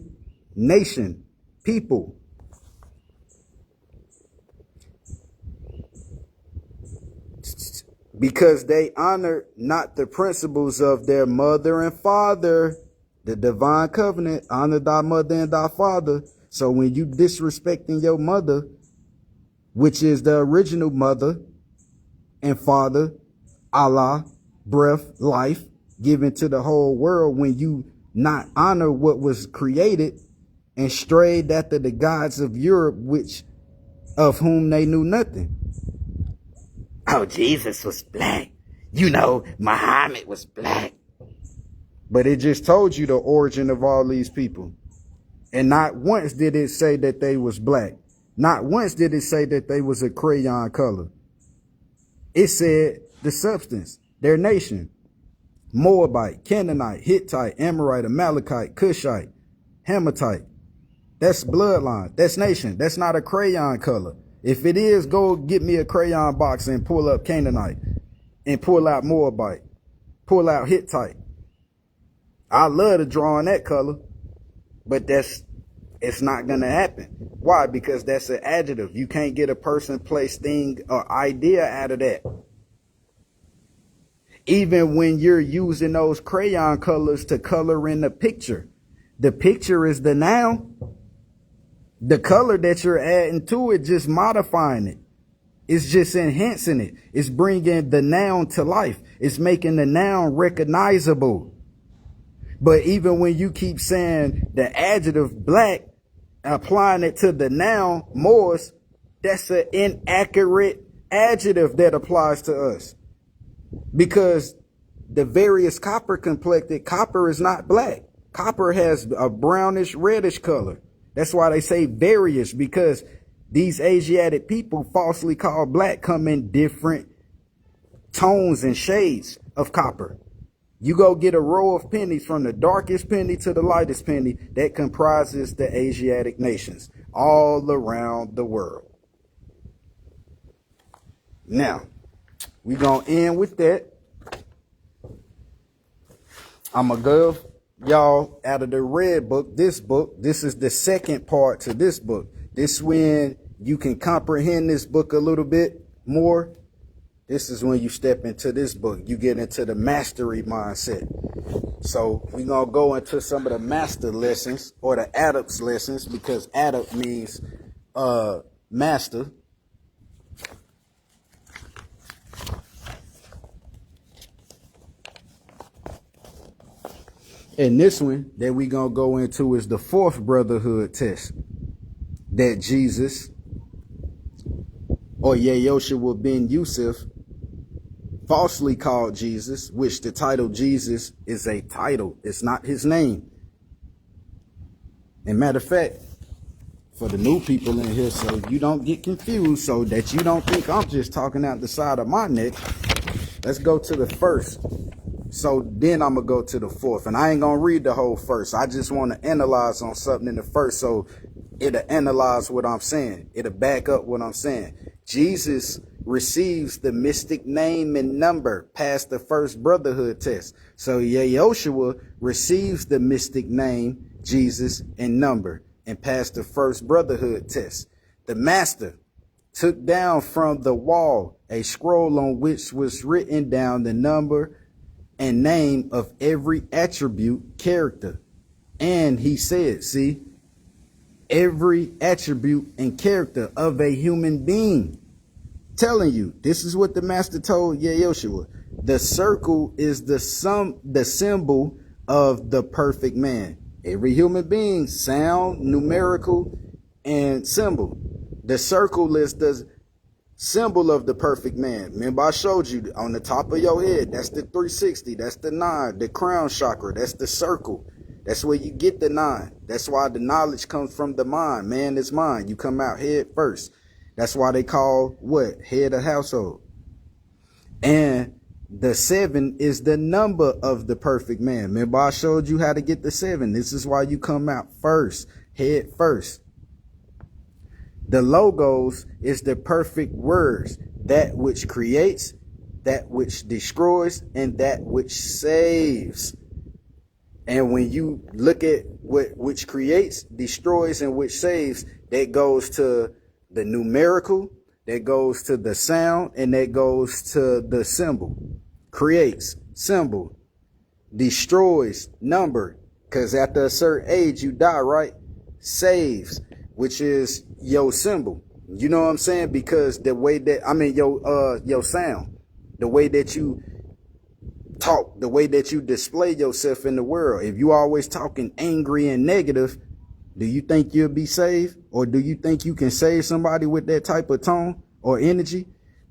Nation. People. Because they honored not the principles of their mother and father. The divine covenant, honor thy mother and thy father. So when you disrespecting your mother, which is the original mother and father, Allah, breath, life, given to the whole world, when you not honor what was created and strayed after the gods of Europe, which of whom they knew nothing. Oh, Jesus was black. You know, Muhammad was black. But it just told you the origin of all these people. And not once did it say that they was black. Not once did it say that they was a crayon color. It said the substance, their nation. Moabite, Canaanite, Hittite, Amorite, Amalekite, Cushite, Hamathite. That's bloodline. That's nation. That's not a crayon color. If it is, go get me a crayon box and pull up Canaanite and pull out Moabite, pull out Hittite. I love to draw in that color, but it's not going to happen. Why? Because that's an adjective. You can't get a person, place, thing, or idea out of that. Even when you're using those crayon colors to color in the picture is the noun. The color that you're adding to it, just modifying it. It's just enhancing it. It's bringing the noun to life. It's making the noun recognizable. But even when you keep saying the adjective black, applying it to the noun Moors, that's an inaccurate adjective that applies to us. Because the various copper complected, copper is not black. Copper has a brownish, reddish color. That's why they say various, because these Asiatic people falsely called black come in different tones and shades of copper. You go get a row of pennies from the darkest penny to the lightest penny, that comprises the Asiatic nations all around the world. Now, we're going to end with that. I'm going to go y'all out of the red book, this is the second part to this book. This when you can comprehend this book a little bit more. This is when you step into this book. You get into the mastery mindset. So we're going to go into some of the master lessons, or the adepts lessons, because adept means master. And this one that we going to go into is the fourth brotherhood test that Jesus, or Yehoshua ben Yusuf, falsely called Jesus, which the title Jesus is a title. It's not his name. And matter of fact, for the new people in here, so you don't get confused, so that you don't think I'm just talking out the side of my neck, let's go to the first. So then I'm going to go to the fourth. And I ain't going to read the whole first. I just want to analyze on something in the first, so it'll analyze what I'm saying. It'll back up what I'm saying. Jesus receives the mystic name and number past the first brotherhood test. So Yahushua receives the mystic name, Jesus, and number, and passed the first brotherhood test. The master took down from the wall a scroll on which was written down the number and name of every attribute, character. And he said, see, every attribute and character of a human being. Telling you, this is what the master told Yahushua. The circle is the symbol of the perfect man. Every human being, sound, numerical, and symbol. The circle is the symbol of the perfect man. Remember, I showed you on the top of your head, that's the 360, that's the 9, the crown chakra, that's the circle. That's where you get the 9. That's why the knowledge comes from the mind. Man is mind. You come out head first. That's why they call what? Head of household. And the 7 is the number of the perfect man. Remember, I showed you how to get the 7. This is why you come out first, head first. The logos is the perfect words, that which creates, that which destroys, and that which saves. And when you look at which creates, destroys, and which saves, that goes to the numerical, that goes to the sound, and that goes to the symbol. Creates, symbol. Destroys, number, because after a certain age you die, right? Saves, which is your symbol. You know what I'm saying? Because the way that, I mean, your sound, the way that you talk, the way that you display yourself in the world. If you always talking angry and negative, do you think you'll be saved? Or do you think you can save somebody with that type of tone or energy?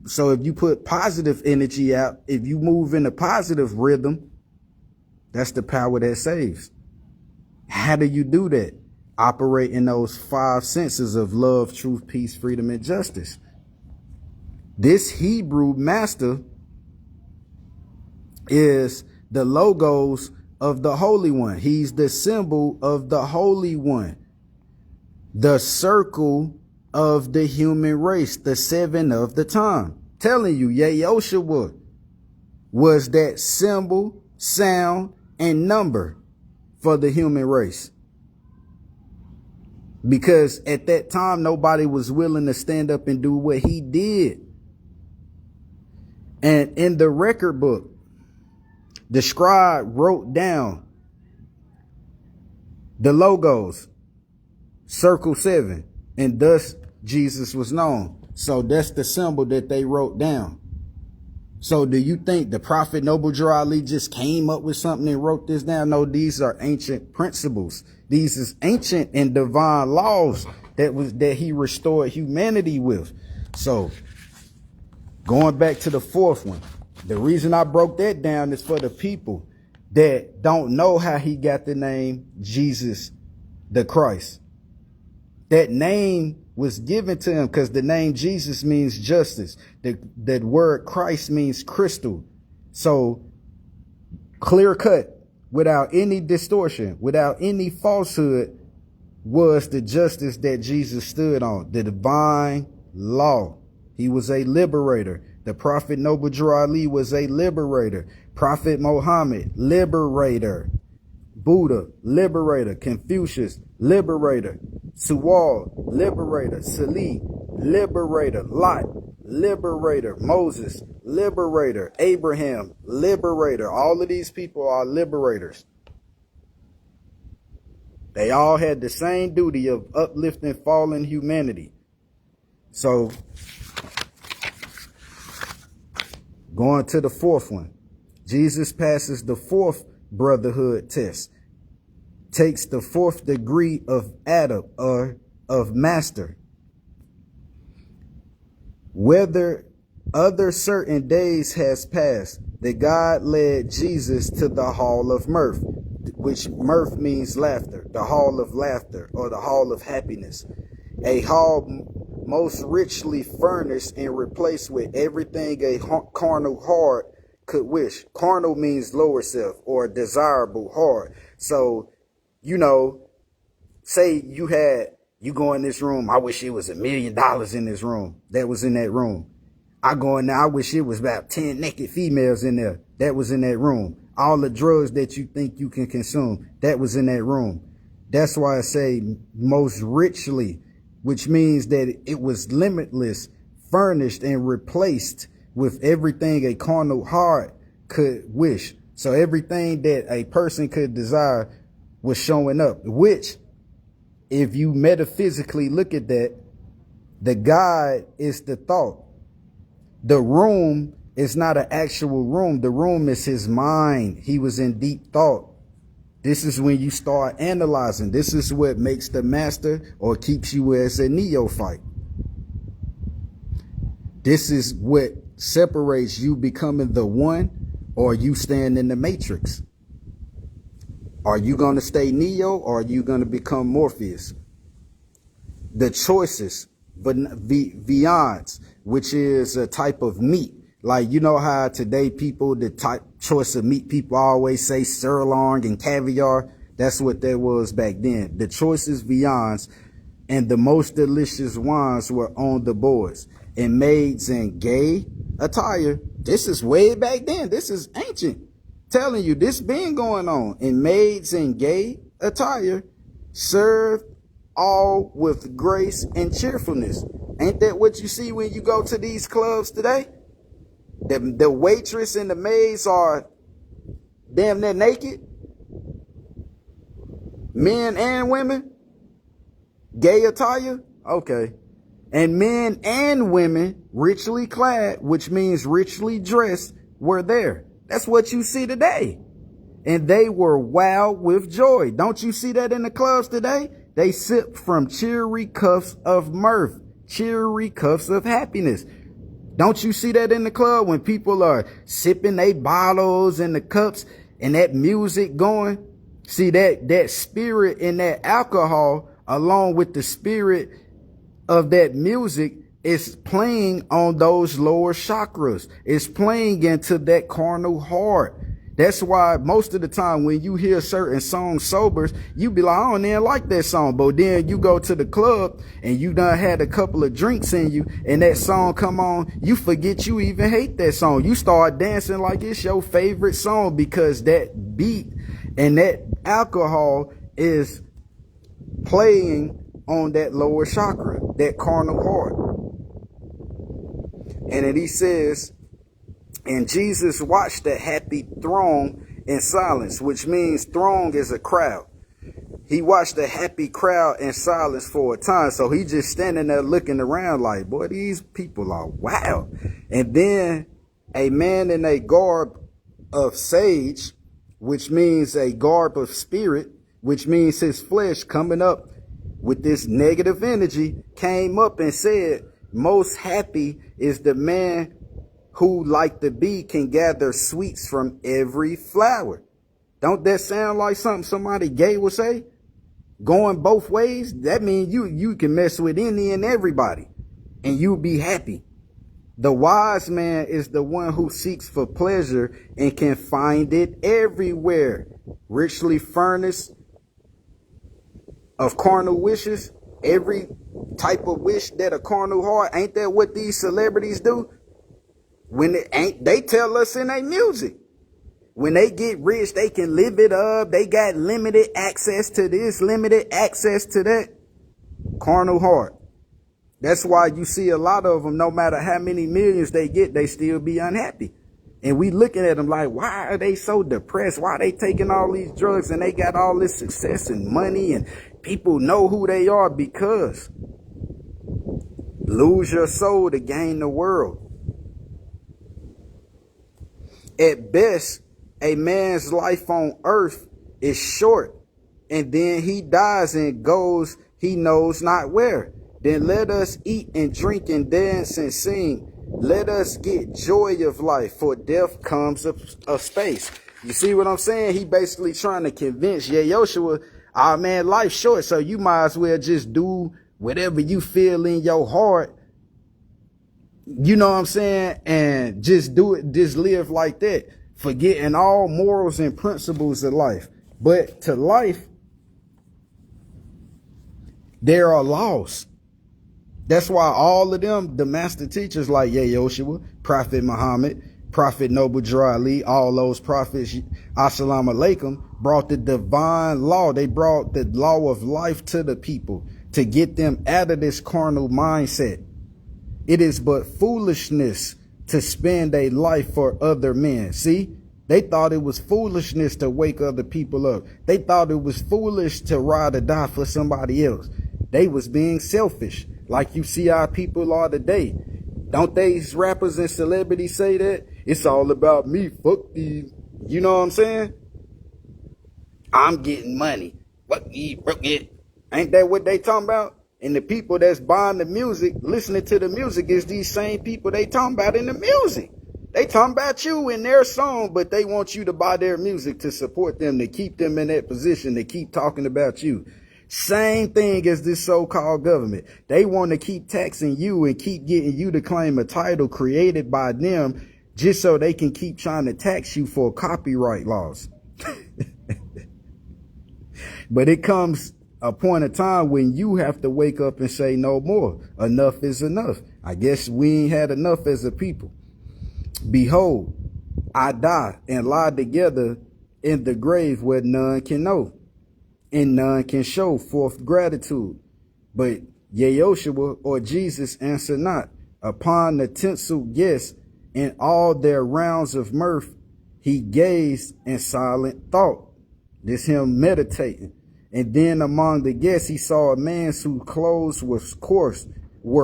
So if you put positive energy out, if you move in a positive rhythm, that's the power that saves. How do you do that? Operate in those 5 senses of love, truth, peace, freedom, and justice. This Hebrew master is the logos of the Holy One. He's the symbol of the Holy One. The circle of the human race, the 7 of the time. Telling you, Yahushua was that symbol, sound, and number for the human race. Because at that time, nobody was willing to stand up and do what he did. And in the record book, the scribe wrote down the logos, circle 7, and thus Jesus was known. So that's the symbol that they wrote down. So do you think the prophet Noble Drew Ali just came up with something and wrote this down? No, these are ancient principles. These is ancient and divine laws that he restored humanity with. So going back to the 4th one, the reason I broke that down is for the people that don't know how he got the name Jesus the Christ. That name was given to him because the name Jesus means justice. That word Christ means crystal. So clear cut, without any distortion, without any falsehood, was the justice that Jesus stood on, the divine law. He was a liberator. The Prophet Noble Drew Ali was a liberator. Prophet Muhammad, liberator. Buddha, liberator. Confucius, liberator. Suwal, liberator. Salih, liberator. Lot, liberator. Moses, liberator. Abraham, liberator. All of these people are liberators. They all had the same duty of uplifting fallen humanity. So, going to the 4th one. Jesus passes the 4th brotherhood test. Takes the 4th degree of Adam, or of master. Whether Other certain days has passed that God led Jesus to the hall of mirth, which mirth means laughter, the hall of laughter or the hall of happiness, a hall most richly furnished and replaced with everything a carnal heart could wish. Carnal means lower self or desirable heart. So, you know, say you go in this room, I wish it was $1 million in this room that was in that room. I go in there, I wish it was about 10 naked females in there that was in that room. All the drugs that you think you can consume, that was in that room. That's why I say most richly, which means that it was limitless, furnished, and replaced with everything a carnal heart could wish. So everything that a person could desire was showing up, which, if you metaphysically look at that, the God is the thought. The room is not an actual room. The room is his mind. He was in deep thought. This is when you start analyzing. This is what makes the master or keeps you as a neophyte. This is what separates you becoming the one or you staying in the matrix. Are you going to stay Neo or are you going to become Morpheus? The choices, viands, which is a type of meat. Like, you know how today people, the type choice of meat people always say sirloin and caviar. That's what that was back then. The choices, viands, and the most delicious wines were on the boards. And maids in gay attire. This is way back then. This is ancient. Telling you, this been going on. And maids in gay attire served all with grace and cheerfulness. Ain't that what you see when you go to these clubs today? The waitress and the maids are damn near naked. Men and women. Gay attire. Okay. And men and women richly clad, which means richly dressed, were there. That's what you see today. And they were wild with joy. Don't you see that in the clubs today? They sip from cheery cups of mirth, cheery cups of happiness. Don't you see that in the club when people are sipping their bottles and the cups and that music going? See, that spirit in that alcohol, along with the spirit of that music, is playing on those lower chakras. It's playing into that carnal heart. That's why most of the time when you hear certain songs sobers, you be like, I don't even like that song. But then you go to the club and you done had a couple of drinks in you and that song come on, you forget you even hate that song. You start dancing like it's your favorite song because that beat and that alcohol is playing on that lower chakra, that carnal heart. And then he says, and Jesus watched the happy throng in silence, which means throng is a crowd. He watched the happy crowd in silence for a time. So he just standing there looking around like, boy, these people are wild. And then a man in a garb of sage, which means a garb of spirit, which means his flesh coming up with this negative energy, came up and said, most happy is the man who, like the bee, can gather sweets from every flower. Don't that sound like something somebody gay would say? Going both ways, that means you can mess with any and everybody, and you'll be happy. The wise man is the one who seeks for pleasure and can find it everywhere. Richly furnished of carnal wishes, every type of wish that a carnal heart, ain't that what these celebrities do? When they tell us in their music, when they get rich, they can live it up. They got limited access to this, limited access to that. Carnal heart. That's why you see a lot of them, no matter how many millions they get, they still be unhappy. And we looking at them like, why are they so depressed? Why are they taking all these drugs and they got all this success and money and people know who they are? Because lose your soul to gain the world. At best, a man's life on earth is short, and then he dies and goes he knows not where. Then let us eat and drink and dance and sing Let us get joy of life, for death comes of space. You see what I'm saying? He basically trying to convince Yoshua, ah man, life's short, so you might as well just do whatever you feel in your heart. You know what I'm saying? And just do it, just live like that, forgetting all morals and principles of life. But to life, there are laws. That's why all of them, the master teachers like Yoshua, Prophet Muhammad, Prophet Noble Drew Ali, all those prophets, assalamu alaikum, brought the divine law. They brought the law of life to the people to get them out of this carnal mindset. It is but foolishness to spend a life for other men. See, they thought it was foolishness to wake other people up. They thought it was foolish to ride or die for somebody else. They was being selfish, like you see our people are today. Don't these rappers and celebrities say that? It's all about me, fuck these. You know what I'm saying? I'm getting money. Fuck you, fuck it. Ain't that what they talking about? And the people that's buying the music, listening to the music, is these same people they talking about in the music. They talking about you in their song, but they want you to buy their music to support them, to keep them in that position, to keep talking about you. Same thing as this so-called government. They want to keep taxing you and keep getting you to claim a title created by them just so they can keep trying to tax you for copyright laws. But it comes a point of time when you have to wake up and say no more. Enough is enough. I guess we ain't had enough as a people. Behold, I die and lie together in the grave where none can know, and none can show forth gratitude. But Yehoshua or Jesus answer not. Upon the tinsel guests in all their rounds of mirth, he gazed in silent thought. This him meditating. And then among the guests, he saw a man whose clothes were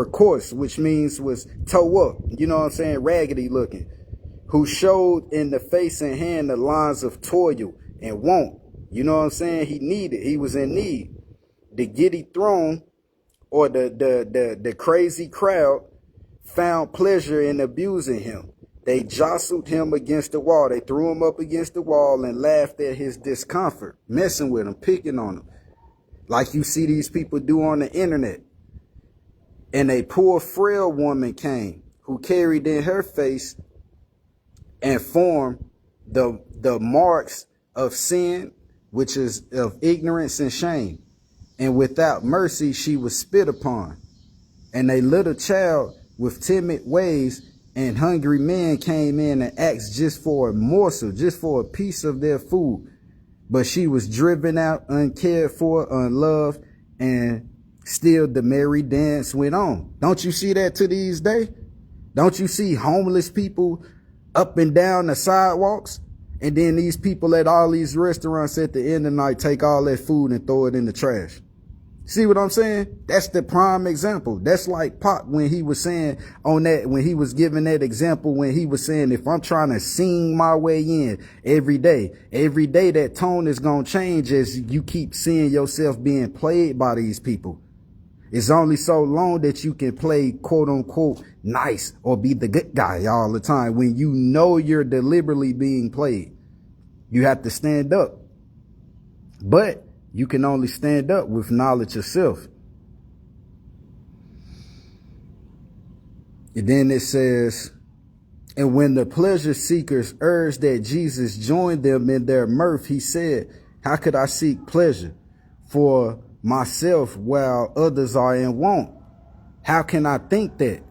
coarse, which means was toe up. You know what I'm saying? Raggedy looking. Who showed in the face and hand the lines of toil and want. You know what I'm saying? He was in need. The giddy throne or the crazy crowd found pleasure in abusing him. They jostled him against the wall. They threw him up against the wall and laughed at his discomfort, messing with him, picking on him. Like you see these people do on the internet. And a poor frail woman came who carried in her face and form the marks of sin, which is of ignorance and shame. And without mercy, she was spit upon. And a little child with timid ways and hungry men came in and asked just for a morsel, just for a piece of their food. But she was driven out, uncared for, unloved, and still the merry dance went on. Don't you see that to these days? Don't you see homeless people up and down the sidewalks? And then these people at all these restaurants at the end of the night take all that food and throw it in the trash. See what I'm saying? That's the prime example. That's like Pop when he was saying on that, when he was giving that example, when he was saying, if I'm trying to sing my way in every day that tone is going to change as you keep seeing yourself being played by these people. It's only so long that you can play quote unquote nice or be the good guy all the time when you know you're deliberately being played. You have to stand up. But you can only stand up with knowledge of self. And then it says, and when the pleasure seekers urged that Jesus join them in their mirth, he said, how could I seek pleasure for myself while others are in want? How can I think that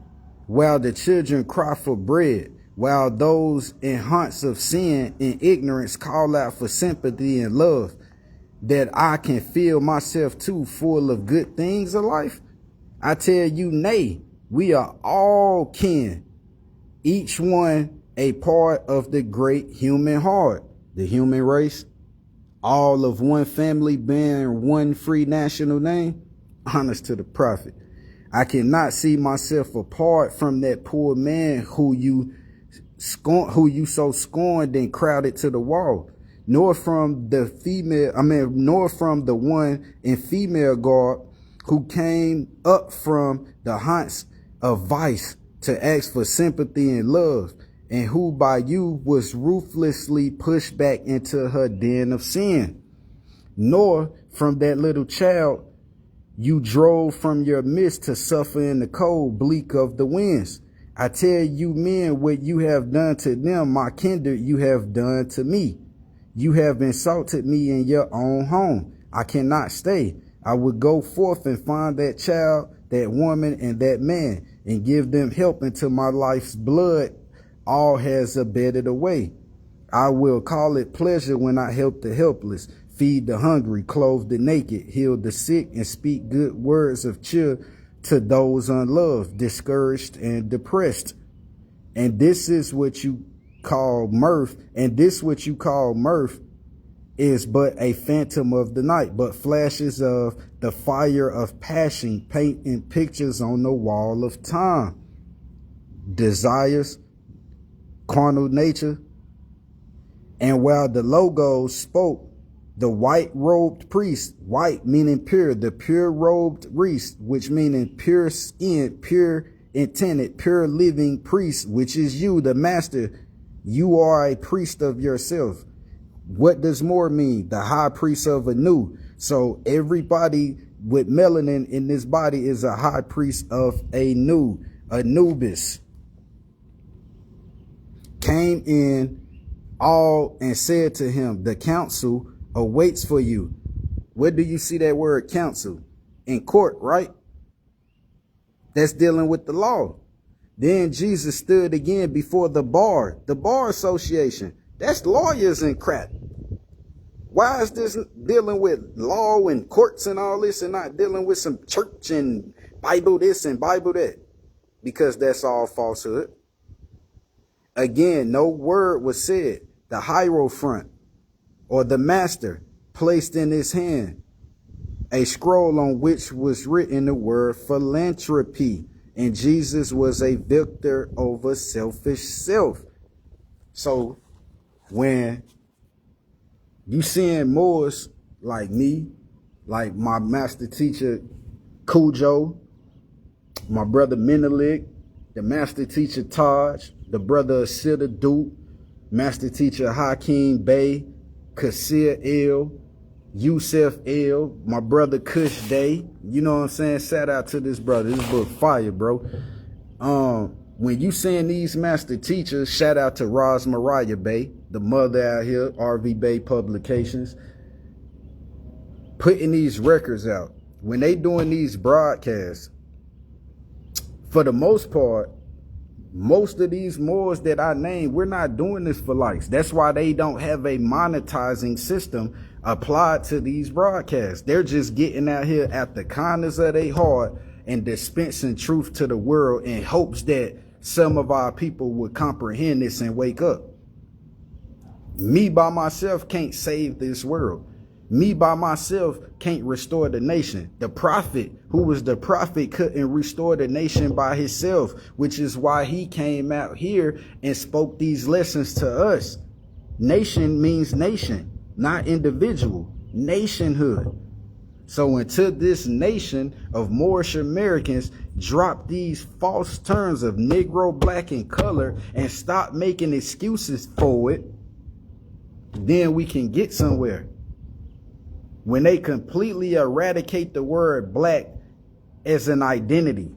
while the children cry for bread, while those in haunts of sin and ignorance call out for sympathy and love, that I can feel myself too full of good things of life? I tell you, nay, we are all kin, each one a part of the great human heart, the human race, all of one family bearing one free national name. Honest to the prophet, I cannot see myself apart from that poor man who you so scorned and crowded to the wall. Nor from the one in female garb who came up from the haunts of vice to ask for sympathy and love, and who by you was ruthlessly pushed back into her den of sin. Nor from that little child you drove from your midst to suffer in the cold bleak of the winds. I tell you men, what you have done to them, my kindred, you have done to me. You have insulted me in your own home. I cannot stay. I would go forth and find that child, that woman, and that man, and give them help until my life's blood all has abated away. I will call it pleasure when I help the helpless, feed the hungry, clothe the naked, heal the sick, and speak good words of cheer to those unloved, discouraged, and depressed. And this is what you call mirth, is but a phantom of the night, but flashes of the fire of passion, painting pictures on the wall of time. Desires, carnal nature. And while the Logos spoke, the white-robed priest, white meaning pure, the pure-robed priest, which meaning pure skin, pure intended, pure living priest, which is you, the master. You are a priest of yourself. What does more mean? The high priest of Anu. So everybody with melanin in this body is a high priest of Anu, Anubis. Came in all and said to him, the council awaits for you. Where do you see that word council? In court, right? That's dealing with the law. Then Jesus stood again before the bar association. That's lawyers and crap. Why is this dealing with law and courts and all this and not dealing with some church and Bible this and Bible that? Because that's all falsehood. Again, no word was said. The hierophant or the master placed in his hand a scroll on which was written the word philanthropy. And Jesus was a victor over selfish self. So when you seeing Moors like me, like my master teacher Cujo, my brother Menelik, the master teacher Taj, the brother Sida Duke, master teacher Hakeem Bey, Kasir El, Yusef El, my brother Kush Day. You know what I'm saying? Shout out to this brother. This book fire, bro. When you seeing these master teachers, shout out to Roz Mariah Bey, the mother out here, RV Bey Publications, putting these records out. When they doing these broadcasts, for the most part, most of these Moors that I named, we're not doing this for likes. That's why they don't have a monetizing system applied to these broadcasts. They're just getting out here at the kindness of their heart and dispensing truth to the world in hopes that some of our people would comprehend this and wake up. Me by myself can't save this world. Me by myself can't restore the nation. The prophet, who was the prophet, couldn't restore the nation by himself, which is why he came out here and spoke these lessons to us. Nation means nation, not individual. Nationhood. So until this nation of Moorish Americans drop these false terms of Negro, black, and color and stop making excuses for it, then we can get somewhere. When they completely eradicate the word black as an identity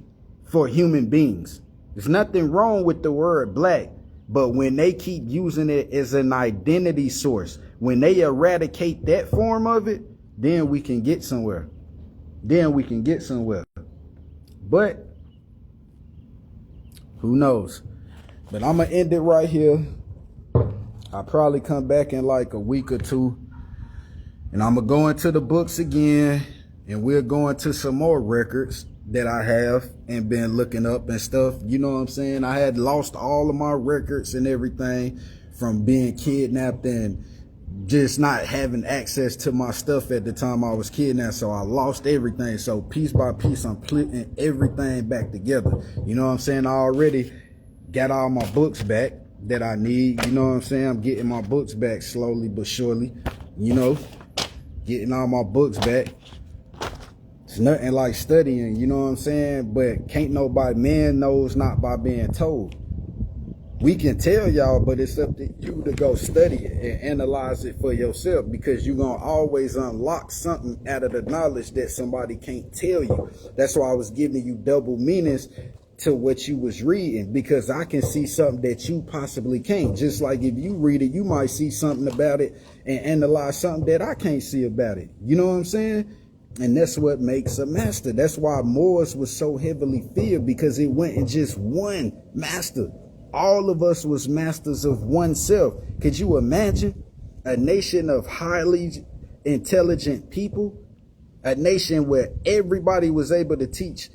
for human beings. There's nothing wrong with the word black, but when they keep using it as an identity source, when they eradicate that form of it, then we can get somewhere. But who knows? But I'm going to end it right here. I'll probably come back in like a week or two. And I'm going to go into the books again. And we'll go into some more records that I have and been looking up and stuff. You know what I'm saying? I had lost all of my records and everything from being kidnapped and just not having access to my stuff at the time I was kidnapped. So I lost everything. So piece by piece, I'm putting everything back together. You know what I'm saying? I already got all my books back that I need. You know what I'm saying? I'm getting my books back slowly but surely. You know, getting all my books back. It's nothing like studying, you know what I'm saying? But can't nobody, man knows not by being told. We can tell y'all, but it's up to you to go study it and analyze it for yourself, because you're going to always unlock something out of the knowledge that somebody can't tell you. That's why I was giving you double meanings to what you was reading, because I can see something that you possibly can't. Just like if you read it, you might see something about it and analyze something that I can't see about it. You know what I'm saying? And that's what makes a master. That's why Moors was so heavily feared, because it went in just one master. All of us was masters of oneself. Could you imagine a nation of highly intelligent people? A nation where everybody was able to teach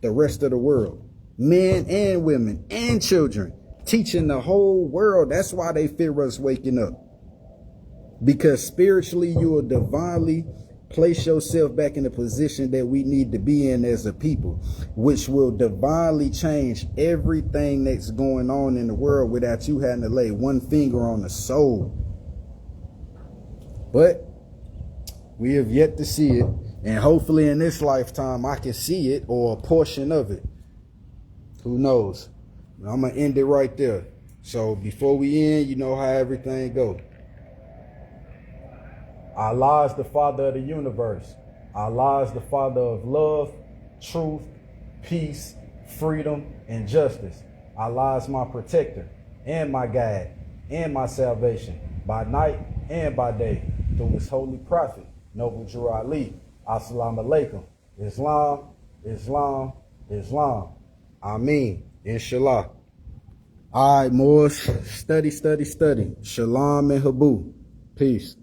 the rest of the world. Men and women and children. Teaching the whole world. That's why they fear us waking up. Because spiritually you will divinely place yourself back in the position that we need to be in as a people, which will divinely change everything that's going on in the world without you having to lay one finger on the soul. But we have yet to see it, and hopefully in this lifetime I can see it, or a portion of it. Who knows? I'm gonna end it right there. So before we end, you know how everything goes. Allah is the Father of the universe. Allah is the Father of love, truth, peace, freedom, and justice. Allah is my protector and my guide and my salvation by night and by day through his holy prophet, Noble Drew Ali. Assalamu alaikum. Islam, Islam, Islam. Ameen. Inshallah. All right, Moors. Study, study, study. Shalom and Habu. Peace.